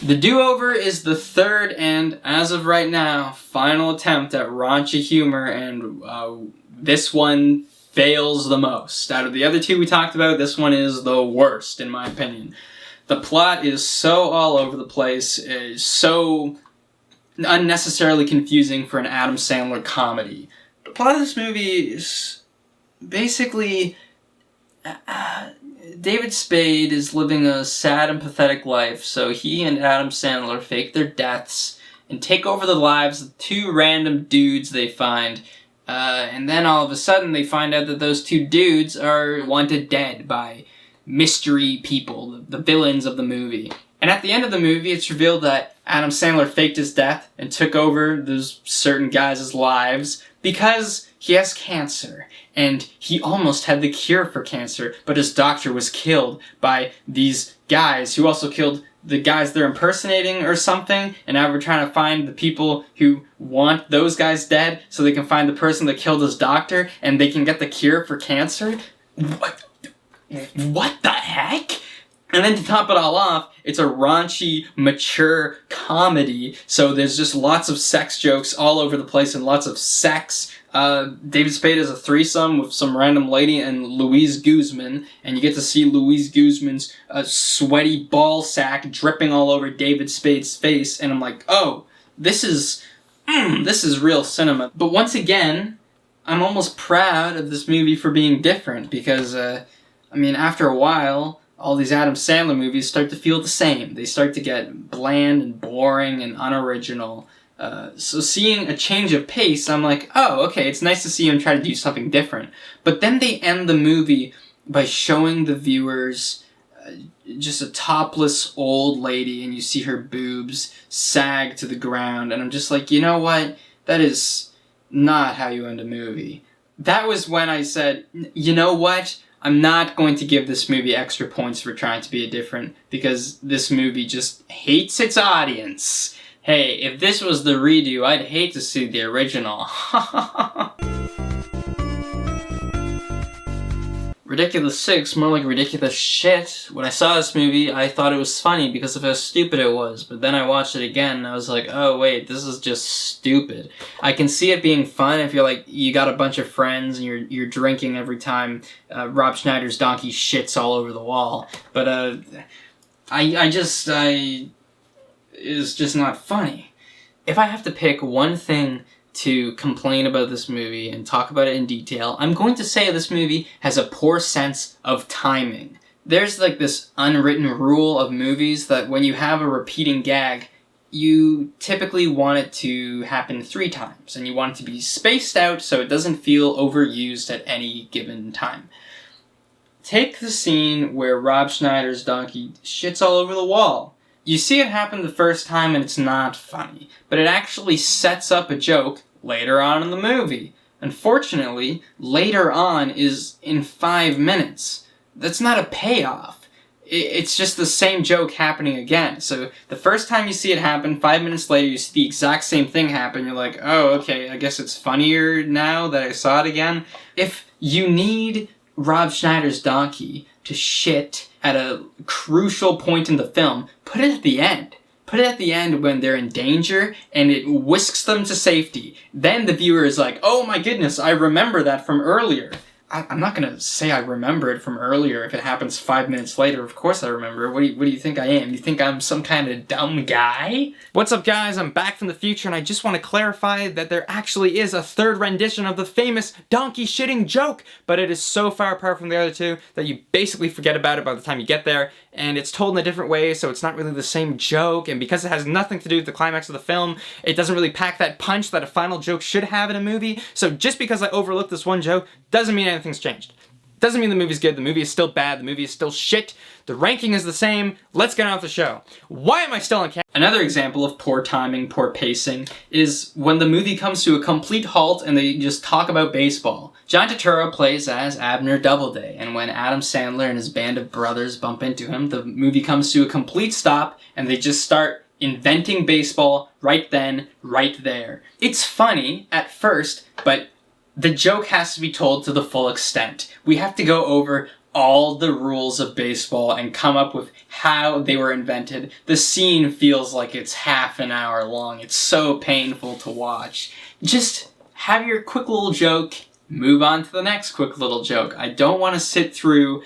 [SPEAKER 1] The Do-Over is the third and, as of right now, final attempt at raunchy humor, and this one fails the most. Out of the other two we talked about, this one is the worst, in my opinion. The plot is so all over the place, is so unnecessarily confusing for an Adam Sandler comedy. The plot of this movie is basically David Spade is living a sad and pathetic life, so he and Adam Sandler fake their deaths and take over the lives of two random dudes they find. And then all of a sudden they find out that those two dudes are wanted dead by mystery people, the villains of the movie. And at the end of the movie, it's revealed that Adam Sandler faked his death and took over those certain guys' lives because he has cancer. And he almost had the cure for cancer, but his doctor was killed by these guys who also killed the guys they're impersonating or something, and now we're trying to find the people who want those guys dead so they can find the person that killed his doctor and they can get the cure for cancer? What the heck? And then to top it all off, it's a raunchy, mature comedy, so there's just lots of sex jokes all over the place and lots of sex.
[SPEAKER 3] David Spade is a threesome with some random lady and Louise Guzman, and you get to see Louise Guzman's sweaty ball sack dripping all over David Spade's face, and I'm like, oh, this is real cinema. But once again, I'm almost proud of this movie for being different, because, after a while, all these Adam Sandler movies start to feel the same. They start to get bland and boring and unoriginal. So seeing a change of pace, I'm like, oh, okay, it's nice to see him try to do something different. But then they end the movie by showing the viewers just a topless old lady, and you see her boobs sag to the ground, and I'm just like, you know what? That is not how you end a movie. That was when I said, you know what? I'm not going to give this movie extra points for trying to be different, because this movie just hates its audience. Hey, if this was the redo, I'd hate to see the original. Ridiculous 6, more like ridiculous shit. When I saw this movie, I thought it was funny because of how stupid it was, but then I watched it again and I was like, oh wait, this is just stupid. I can see it being fun if you're like, you got a bunch of friends and you're drinking every time Rob Schneider's donkey shits all over the wall, but it's just not funny. If I have to pick one thing to complain about this movie and talk about it in detail, I'm going to say this movie has a poor sense of timing. There's like this unwritten rule of movies that when you have a repeating gag, you typically want it to happen 3 times, and you want it to be spaced out so it doesn't feel overused at any given time. Take the scene where Rob Schneider's donkey shits all over the wall. You see it happen the first time and it's not funny, but it actually sets up a joke later on in the movie. Unfortunately, later on is in 5 minutes. That's not a payoff. It's just the same joke happening again. So the first time you see it happen, 5 minutes later you see the exact same thing happen. You're like, oh, okay, I guess it's funnier now that I saw it again. If you need Rob Schneider's donkey to shit at a crucial point in the film, put it at the end. Put it at the end when they're in danger and it whisks them to safety. Then the viewer is like, oh my goodness, I remember that from earlier. I'm not going to say I remember it from earlier if it happens 5 minutes later. Of course I remember. What do you think I am? You think I'm some kind of dumb guy? What's up, guys? I'm back from the future, and I just want to clarify that there actually is a third rendition of the famous donkey shitting joke, but it is so far apart from the other two that you basically forget about it by the time you get there, and it's told in a different way, so it's not really the same joke, and because it has nothing to do with the climax of the film, it doesn't really pack that punch that a final joke should have in a movie. So just because I overlooked this one joke doesn't mean anything's changed. Doesn't mean the movie's good, the movie is still bad, the movie is still shit, the ranking is the same. Let's get on with the show. Why am I still on camera? Another example of poor timing, poor pacing, is when the movie comes to a complete halt and they just talk about baseball. John Turturro plays as Abner Doubleday, and when Adam Sandler and his band of brothers bump into him, the movie comes to a complete stop and they just start inventing baseball right then, right there. It's funny at first, but the joke has to be told to the full extent. We have to go over all the rules of baseball and come up with how they were invented. The scene feels like it's half an hour long. It's so painful to watch. Just have your quick little joke, move on to the next quick little joke. I don't want to sit through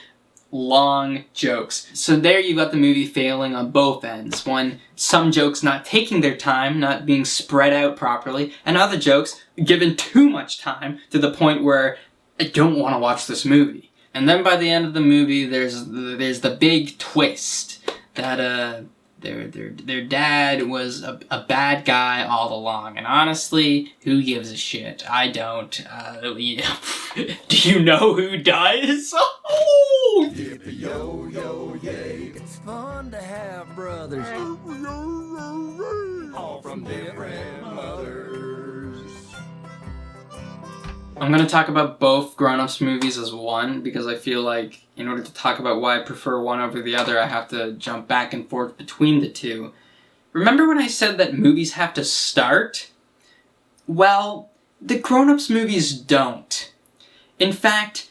[SPEAKER 3] long jokes. So there you've got the movie failing on both ends. One, some jokes not taking their time, not being spread out properly, and other jokes given too much time to the point where I don't want to watch this movie. And then by the end of the movie, there's the big twist that their dad was a bad guy all along. And honestly, who gives a shit? I don't. Do you know who does? Oh!
[SPEAKER 16] Yippee-yo-yo-yay, it's fun to have brothers. All from different mothers.
[SPEAKER 3] I'm going to talk about both grown-ups movies as one, because I feel like in order to talk about why I prefer one over the other, I have to jump back and forth between the two. Remember when I said that movies have to start? Well, the grown-ups movies don't. In fact,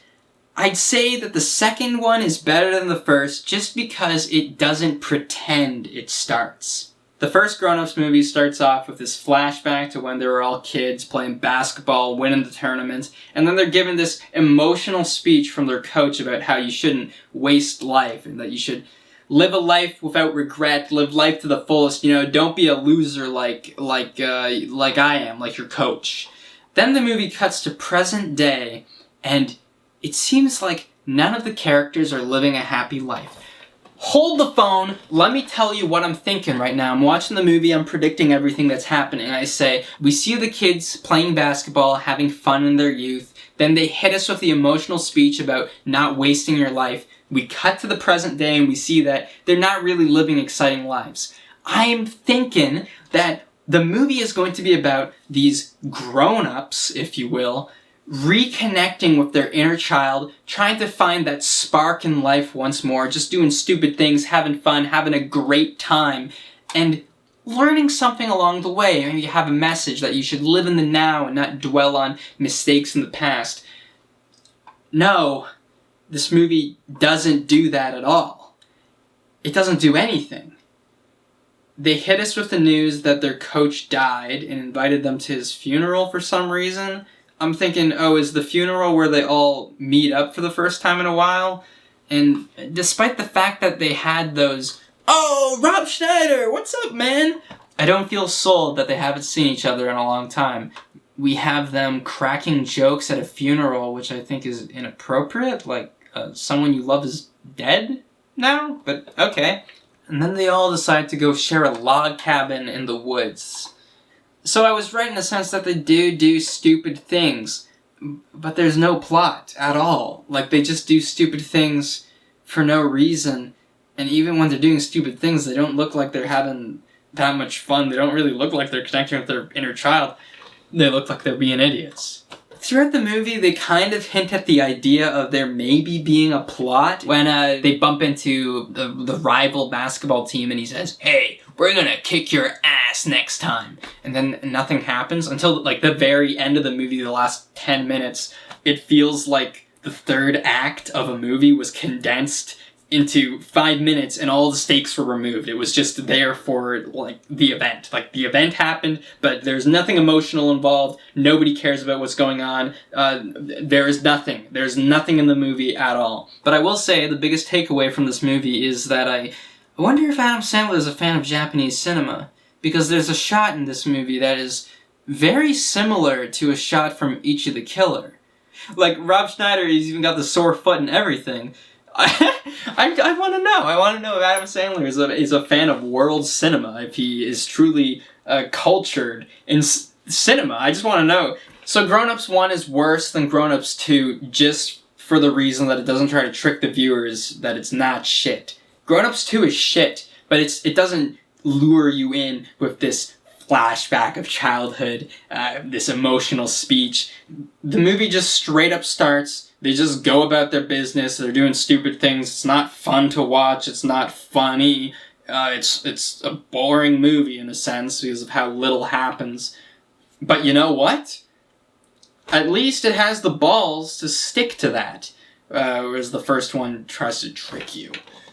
[SPEAKER 3] I'd say that the second one is better than the first just because it doesn't pretend it starts.
[SPEAKER 1] The first Grown Ups movie starts off with this flashback to when they were all kids playing basketball, winning the tournament, and then they're given this emotional speech from their coach about how you shouldn't waste life and that you should live a life without regret, live life to the fullest, you know, don't be a loser like I am, like your coach. Then the movie cuts to present day, and it seems like none of the characters are living a happy life. Hold the phone, let me tell you what I'm thinking right now. I'm watching the movie, I'm predicting everything that's happening. I say, we see the kids playing basketball, having fun in their youth, then they hit us with the emotional speech about not wasting your life. We cut to the present day and we see that they're not really living exciting lives. I'm thinking that the movie is going to be about these grown-ups, if you will, reconnecting with their inner child, trying to find that spark in life once more, just doing stupid things, having fun, having a great time, and learning something along the way. Maybe you have a message that you should live in the now and not dwell on mistakes in the past. No, this movie doesn't do that at all. It doesn't do anything. They hit us with the news that their coach died and invited them to his funeral for some reason. I'm thinking, oh, is the funeral where they all meet up for the first time in a while? And despite the fact that they had those, oh, Rob Schneider, what's up, man? I don't feel sold that they haven't seen each other in a long time. We have them cracking jokes at a funeral, which I think is inappropriate, like someone you love is dead now, but okay. And then they all decide to go share a log cabin in the woods. So I was right in the sense that they do stupid things, but there's no plot at all. Like, they just do stupid things for no reason, and even when they're doing stupid things, they don't look like they're having that much fun. They don't really look like they're connecting with their inner child. They look like they're being idiots. Throughout the movie, they kind of hint at the idea of there maybe being a plot when they bump into the rival basketball team and he says, hey, we're gonna kick your ass next time. And then nothing happens until like the very end of the movie, the last 10 minutes. It feels like the third act of a movie was condensed into 5 minutes and all the stakes were removed. It was just there for like the event. Like the event happened, but there's nothing emotional involved. Nobody cares about what's going on. There is nothing. There's nothing in the movie at all. But I will say the biggest takeaway from this movie is that I wonder if Adam Sandler is a fan of Japanese cinema, because there's a shot in this movie that is very similar to a shot from Ichi the Killer. Like Rob Schneider, he's even got the sore foot and everything. I want to know. I want to know if Adam Sandler is a fan of world cinema, if he is truly cultured in cinema. I just want to know. So Grown Ups 1 is worse than Grown Ups 2 just for the reason that it doesn't try to trick the viewers that it's not shit. Grown Ups 2 is shit, but it doesn't lure you in with this flashback of childhood, this emotional speech. The movie just straight up starts. They just go about their business. They're doing stupid things. It's not fun to watch. It's not funny. It's a boring movie in a sense because of how little happens. But you know what? At least it has the balls to stick to that, whereas the first one tries to trick you.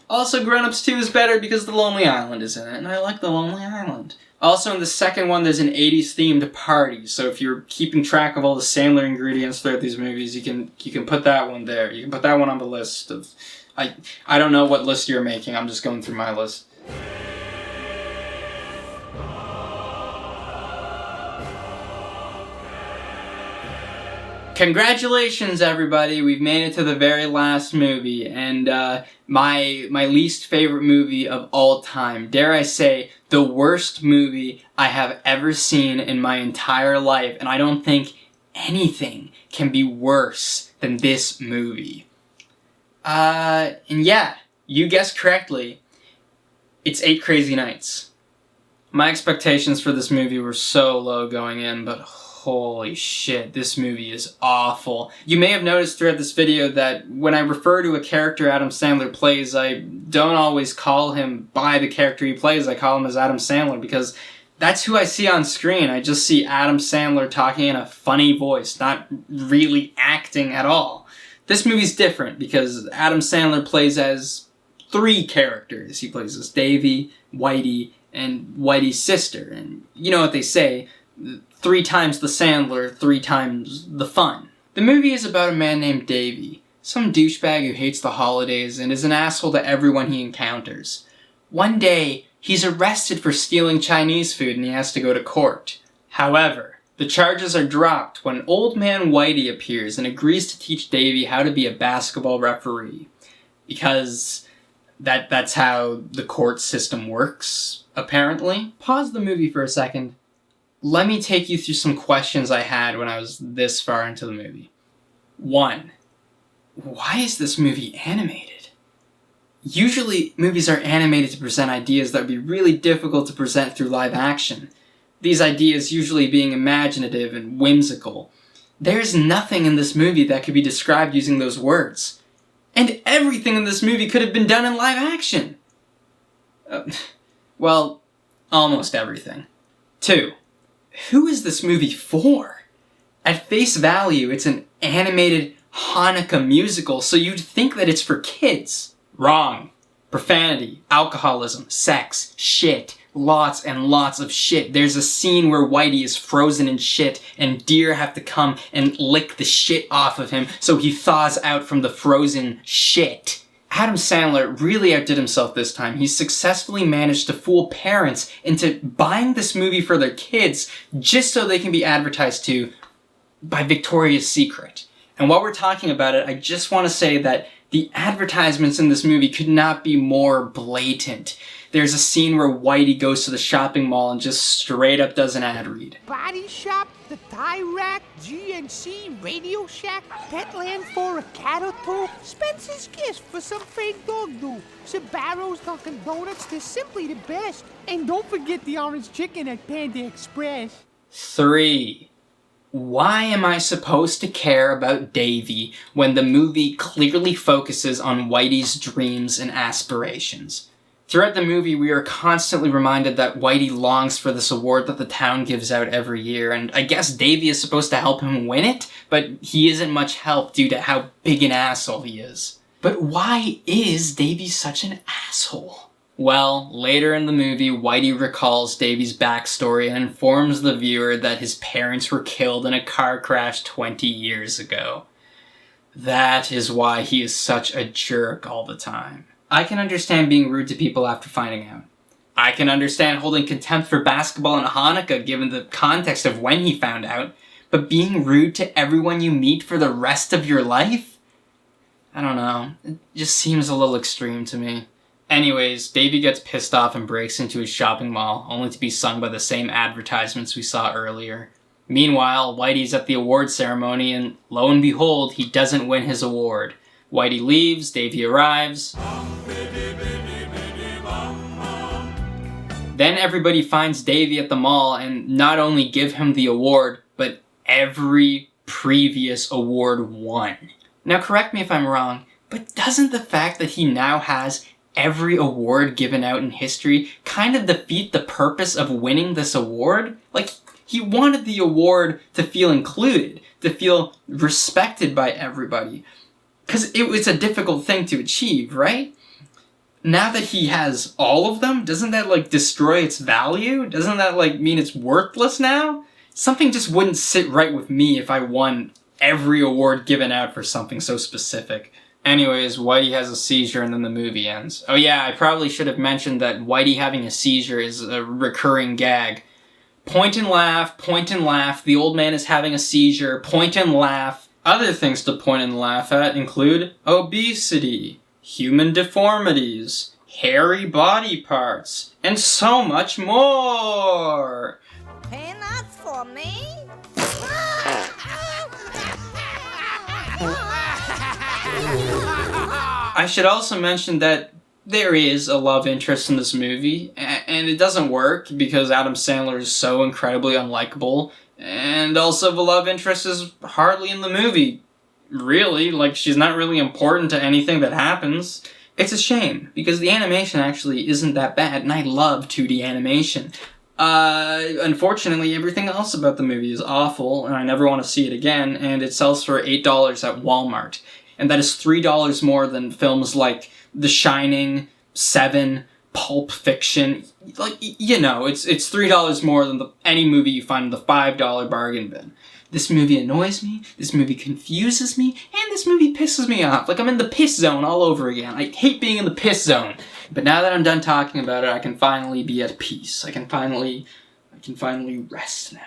[SPEAKER 1] Also, Grown Ups 2 is better because The Lonely Island is in it, and I like The Lonely Island. Also, in the second one, there's an 80s themed party, so if you're keeping track of all the Sandler ingredients throughout these movies, you can put that one there. You can put that one on the list of... I don't know what list you're making, I'm just going through my list. Congratulations, everybody! We've made it to the very last movie, and my least favorite movie of all time. Dare I say, the worst movie I have ever seen in my entire life, and I don't think anything can be worse than this movie. And yeah, you guessed correctly. It's 8 Crazy Nights. My expectations for this movie were so low going in, but holy shit, this movie is awful. You may have noticed throughout this video that when I refer to a character Adam Sandler plays, I don't always call him by the character he plays. I call him as Adam Sandler because that's who I see on screen. I just see Adam Sandler talking in a funny voice, not really acting at all. This movie's different because Adam Sandler plays as 3 characters. He plays as Davey, Whitey, and Whitey's sister. And you know what they say, 3 times the Sandler, 3 times the fun. The movie is about a man named Davy, some douchebag who hates the holidays and is an asshole to everyone he encounters. One day, he's arrested for stealing Chinese food and he has to go to court. However, the charges are dropped when old man Whitey appears and agrees to teach Davy how to be a basketball referee. Because that's how the court system works, apparently. Pause the movie for a second. Let me take you through some questions I had when I was this far into the movie. 1. Why is this movie animated? Usually, movies are animated to present ideas that would be really difficult to present through live action. These ideas usually being imaginative and whimsical. There's nothing in this movie that could be described using those words. And everything in this movie could have been done in live action. Well, almost everything. 2. Who is this movie for? At face value, it's an animated Hanukkah musical, so you'd think that it's for kids. Wrong. Profanity, alcoholism, sex, shit, lots and lots of shit. There's a scene where Whitey is frozen in shit and deer have to come and lick the shit off of him so he thaws out from the frozen shit. Adam Sandler really outdid himself this time. He successfully managed to fool parents into buying this movie for their kids just so they can be advertised to by Victoria's Secret. And while we're talking about it, I just want to say that the advertisements in this movie could not be more blatant. There's a scene where Whitey goes to the shopping mall and just straight up does an ad read.
[SPEAKER 8] Body Shop, the Tie Rack, GNC, Radio Shack, Petland for a cat or two, Spencer's Kiss for some fake dog do, Sbarro's Dunkin' Donuts, they're simply the best. And don't forget the orange chicken at Panda Express.
[SPEAKER 1] 3. Why am I supposed to care about Davy when the movie clearly focuses on Whitey's dreams and aspirations? Throughout the movie, we are constantly reminded that Whitey longs for this award that the town gives out every year, and I guess Davy is supposed to help him win it, but he isn't much help due to how big an asshole he is. But why is Davy such an asshole? Well, later in the movie, Whitey recalls Davy's backstory and informs the viewer that his parents were killed in a car crash 20 years ago. That is why he is such a jerk all the time. I can understand being rude to people after finding out. I can understand holding contempt for basketball and Hanukkah given the context of when he found out, but being rude to everyone you meet for the rest of your life? I don't know, it just seems a little extreme to me. Anyways, Davy gets pissed off and breaks into his shopping mall, only to be sung by the same advertisements we saw earlier. Meanwhile, Whitey's at the award ceremony, and lo and behold, he doesn't win his award. Whitey leaves, Davy arrives. Then everybody finds Davy at the mall and not only give him the award, but every previous award won. Now correct me if I'm wrong, but doesn't the fact that he now has every award given out in history kind of defeat the purpose of winning this award? Like, he wanted the award to feel included, to feel respected by everybody. Because it was a difficult thing to achieve, right? Now that he has all of them, doesn't that, like, destroy its value? Doesn't that, like, mean it's worthless now? Something just wouldn't sit right with me if I won every award given out for something so specific. Anyways, Whitey has a seizure and then the movie ends. Oh yeah, I probably should have mentioned that Whitey having a seizure is a recurring gag. Point and laugh, the old man is having a seizure, point and laugh. Other things to point and laugh at include obesity, human deformities, hairy body parts, and so much more!
[SPEAKER 2] Peanuts for me?
[SPEAKER 1] I should also mention that there is a love interest in this movie, and it doesn't work because Adam Sandler is so incredibly unlikable, and also the love interest is hardly in the movie. Really, like, she's not really important to anything that happens. It's a shame, because the animation actually isn't that bad, and I love 2D animation. Unfortunately, everything else about the movie is awful, and I never want to see it again, and it sells for $8 at Walmart. And that is $3 more than films like The Shining, Seven,
[SPEAKER 3] Pulp Fiction. Like, you know, it's $3 more than any movie you find in the $5 bargain bin. This movie annoys me, this movie confuses me, and this movie pisses me off. Like, I'm in the piss zone all over again. I hate being in the piss zone. But now that I'm done talking about it, I can finally be at peace. I can finally rest now.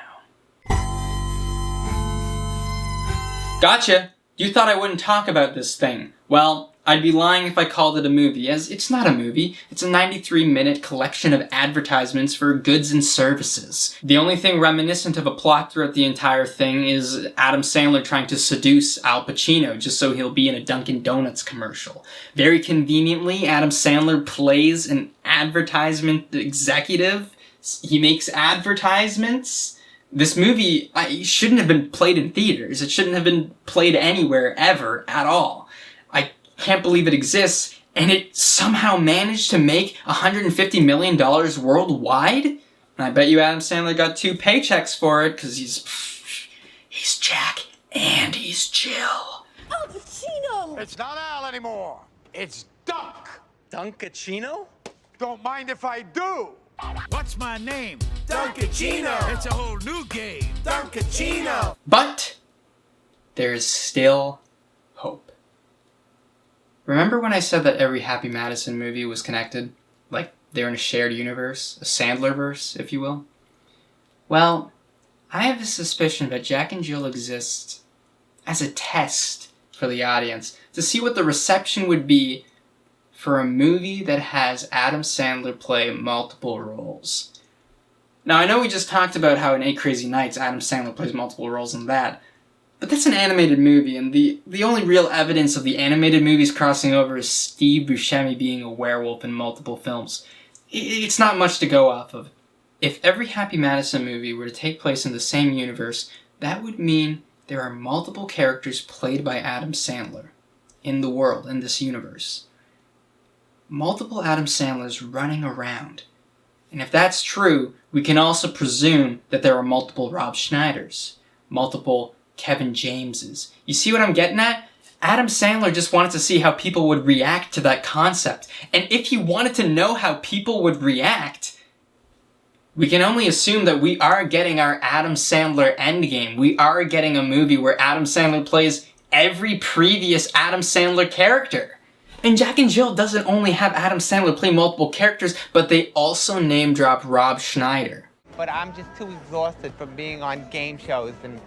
[SPEAKER 3] Gotcha! You thought I wouldn't talk about this thing. Well, I'd be lying if I called it a movie, as it's not a movie. It's a 93-minute collection of advertisements for goods and services. The only thing reminiscent of a plot throughout the entire thing is Adam Sandler trying to seduce Al Pacino just so he'll be in a Dunkin' Donuts commercial. Very conveniently, Adam Sandler plays an advertisement executive. He makes advertisements. This movie shouldn't have been played in theaters. It shouldn't have been played anywhere ever at all. I can't believe it exists, and it somehow managed to make $150 million worldwide? And I bet you Adam Sandler got 2 paychecks for it, because he's Jack and he's Jill.
[SPEAKER 2] Al Pacino!
[SPEAKER 5] It's not Al anymore. It's Dunk.
[SPEAKER 7] Dunkachino?
[SPEAKER 5] Don't mind if I do.
[SPEAKER 17] What's my name?
[SPEAKER 5] Dunkachino.
[SPEAKER 17] It's a whole new game.
[SPEAKER 5] Dunkachino.
[SPEAKER 3] But there's still hope. Remember when I said that every Happy Madison movie was connected? Like they're in a shared universe? A Sandler-verse, if you will? Well, I have a suspicion that Jack and Jill exists as a test for the audience to see what the reception would be for a movie that has Adam Sandler play multiple roles. Now, I know we just talked about how in 8 Crazy Nights Adam Sandler plays multiple roles in that, but that's an animated movie, and the only real evidence of the animated movies crossing over is Steve Buscemi being a werewolf in multiple films. It's not much to go off of. If every Happy Madison movie were to take place in the same universe, that would mean there are multiple characters played by Adam Sandler in the world, in this universe. Multiple Adam Sandlers running around. And if that's true, we can also presume that there are multiple Rob Schneiders, multiple Kevin Jameses. You see what I'm getting at? Adam Sandler just wanted to see how people would react to that concept. And if he wanted to know how people would react, we can only assume that we are getting our Adam Sandler endgame. We are getting a movie where Adam Sandler plays every previous Adam Sandler character. And Jack and Jill doesn't only have Adam Sandler play multiple characters, but they also name drop Rob Schneider.
[SPEAKER 18] But I'm just too exhausted from being on game shows and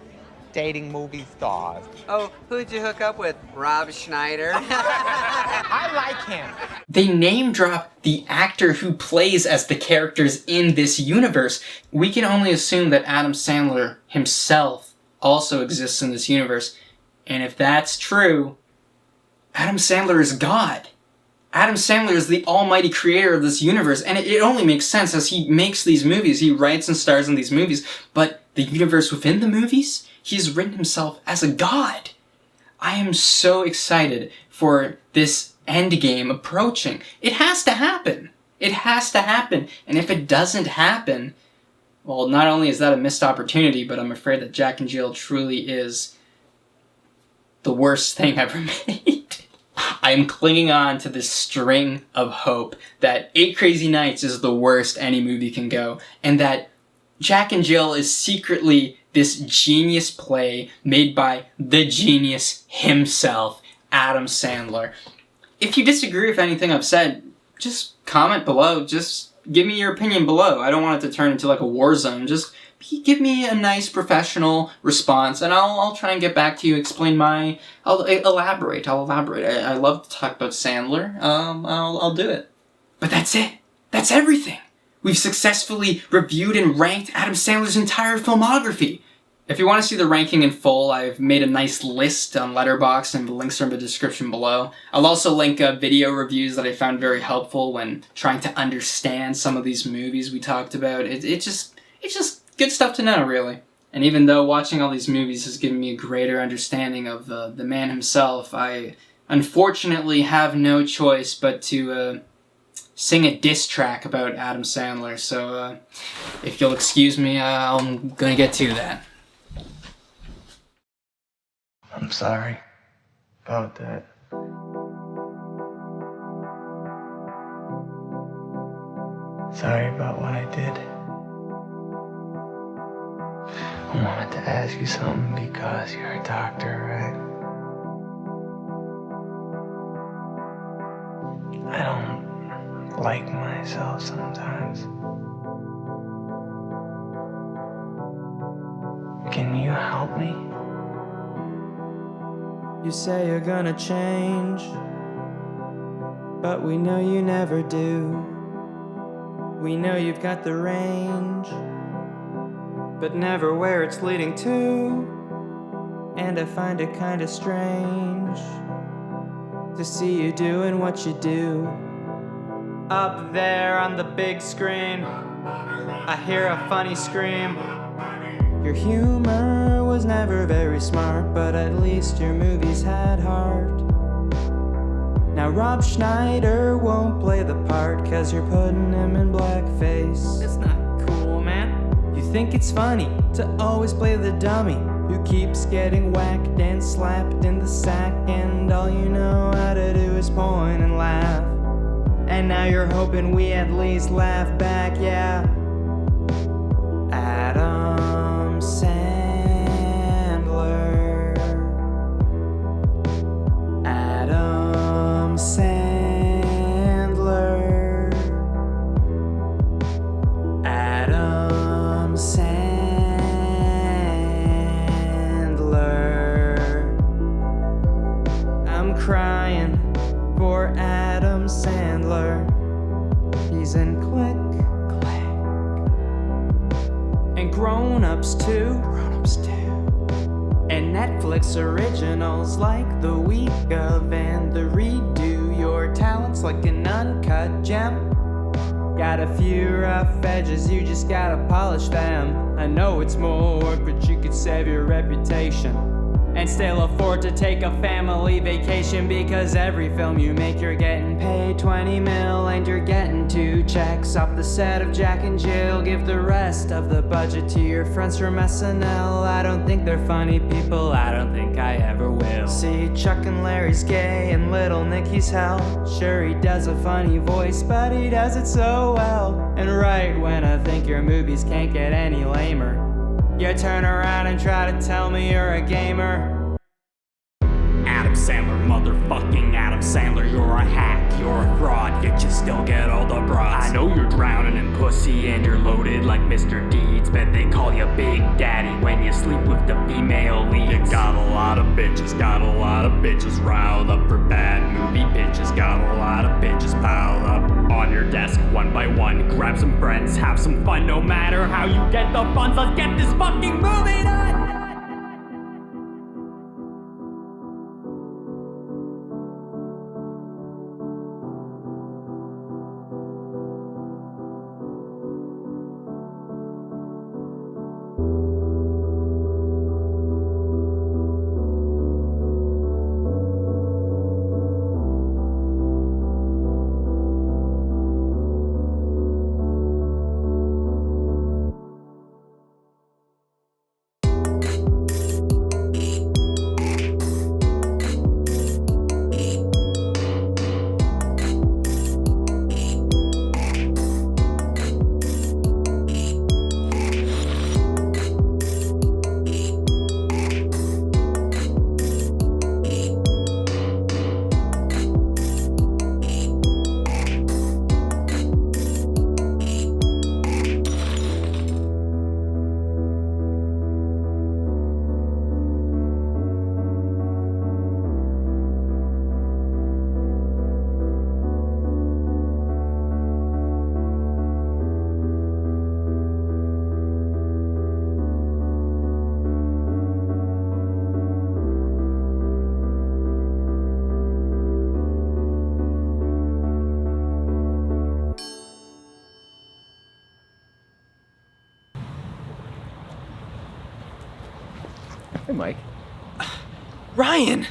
[SPEAKER 18] dating movie stars.
[SPEAKER 12] Oh, who'd you hook up with? Rob Schneider?
[SPEAKER 18] I like him.
[SPEAKER 3] They name drop the actor who plays as the characters in this universe. We can only assume that Adam Sandler himself also exists in this universe. And if that's true, Adam Sandler is God. Adam Sandler is the almighty creator of this universe, and it only makes sense as he makes these movies. He writes and stars in these movies, but the universe within the movies, he's written himself as a god. I am so excited for this endgame approaching. It has to happen. It has to happen. And if it doesn't happen, well, not only is that a missed opportunity, but I'm afraid that Jack and Jill truly is the worst thing ever made. I am clinging on to this string of hope that 8 Crazy Nights is the worst any movie can go, and that Jack and Jill is secretly this genius play made by the genius himself, Adam Sandler. If you disagree with anything I've said, just comment below. Just give me your opinion below. I don't want it to turn into like a war zone. Just give me a nice professional response, and I'll try and get back to you, explain I'll elaborate. I love to talk about Sandler. I'll do it. But that's it. That's everything. We've successfully reviewed and ranked Adam Sandler's entire filmography. If you want to see the ranking in full, I've made a nice list on Letterboxd, and the links are in the description below. I'll also link video reviews that I found very helpful when trying to understand some of these movies we talked about. It's just good stuff to know, really. And even though watching all these movies has given me a greater understanding of the man himself, I unfortunately have no choice but to sing a diss track about Adam Sandler. So if you'll excuse me, I'm gonna get to that.
[SPEAKER 20] I'm sorry about that.
[SPEAKER 7] Sorry about what I did. I wanted to ask you something because you're a doctor, right? I don't like myself sometimes. Can you help me?
[SPEAKER 19] You say you're gonna change, but we know you never do. We know you've got the range, but never where it's leading to. And I find it kinda strange to see you doing what you do. Up there on the big screen, I hear a funny scream. Your humor was never very smart, but at least your movies had heart. Now Rob Schneider won't play the part, cause you're putting him in blackface. It's not cool, man. You think it's funny to always play the dummy who keeps getting whacked and slapped in the sack, and all you know how to do is point and laugh. And now you're hoping we at least laugh back, yeah. Adam Sandler. Adam Sandler. Adam Sandler. I'm crying for Adam Sandler. He's in Click. And Grown-Ups too. And Netflix originals like The Week of and The Redo. Your talents like an uncut gem. Got a few rough edges, you just gotta polish them. I know it's more work, but you could save your reputation and still afford to take a family vacation, because every film you make you're getting paid 20 mil and you're getting 2 checks off the set of Jack and Jill. Give the rest of the budget to your friends from SNL. I don't think they're funny people, I don't think I ever will. See, Chuck and Larry's gay and little Nicky's hell. Sure, he does a funny voice, but he does it so well. And right when I think your movies can't get any lamer, you turn around and try to tell me you're a gamer.
[SPEAKER 22] Adam Sandler, motherfucking Adam Sandler, you're a hack, you're a fraud, yet you still get all the broads. I know you're drowning in pussy and you're loaded like Mr. Deeds, bet they call you Big Daddy when you sleep with the female leads. You got a lot of bitches riled up for bad movie pitches. Got a lot of bitches piled up on your desk one by one. Grab some friends, have some fun, no matter how you get the funds. Let's get this fucking movie done!
[SPEAKER 23] Hey, Mike.
[SPEAKER 3] Ryan!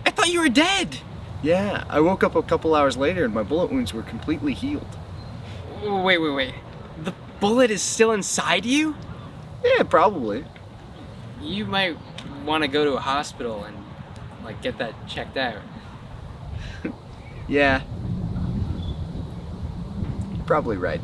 [SPEAKER 3] I thought you were dead!
[SPEAKER 23] Yeah, I woke up a couple hours later and my bullet wounds were completely healed.
[SPEAKER 3] Wait. The bullet is still inside you?
[SPEAKER 23] Yeah, probably.
[SPEAKER 3] You might want to go to a hospital and, get that checked out.
[SPEAKER 23] Yeah. You're probably right.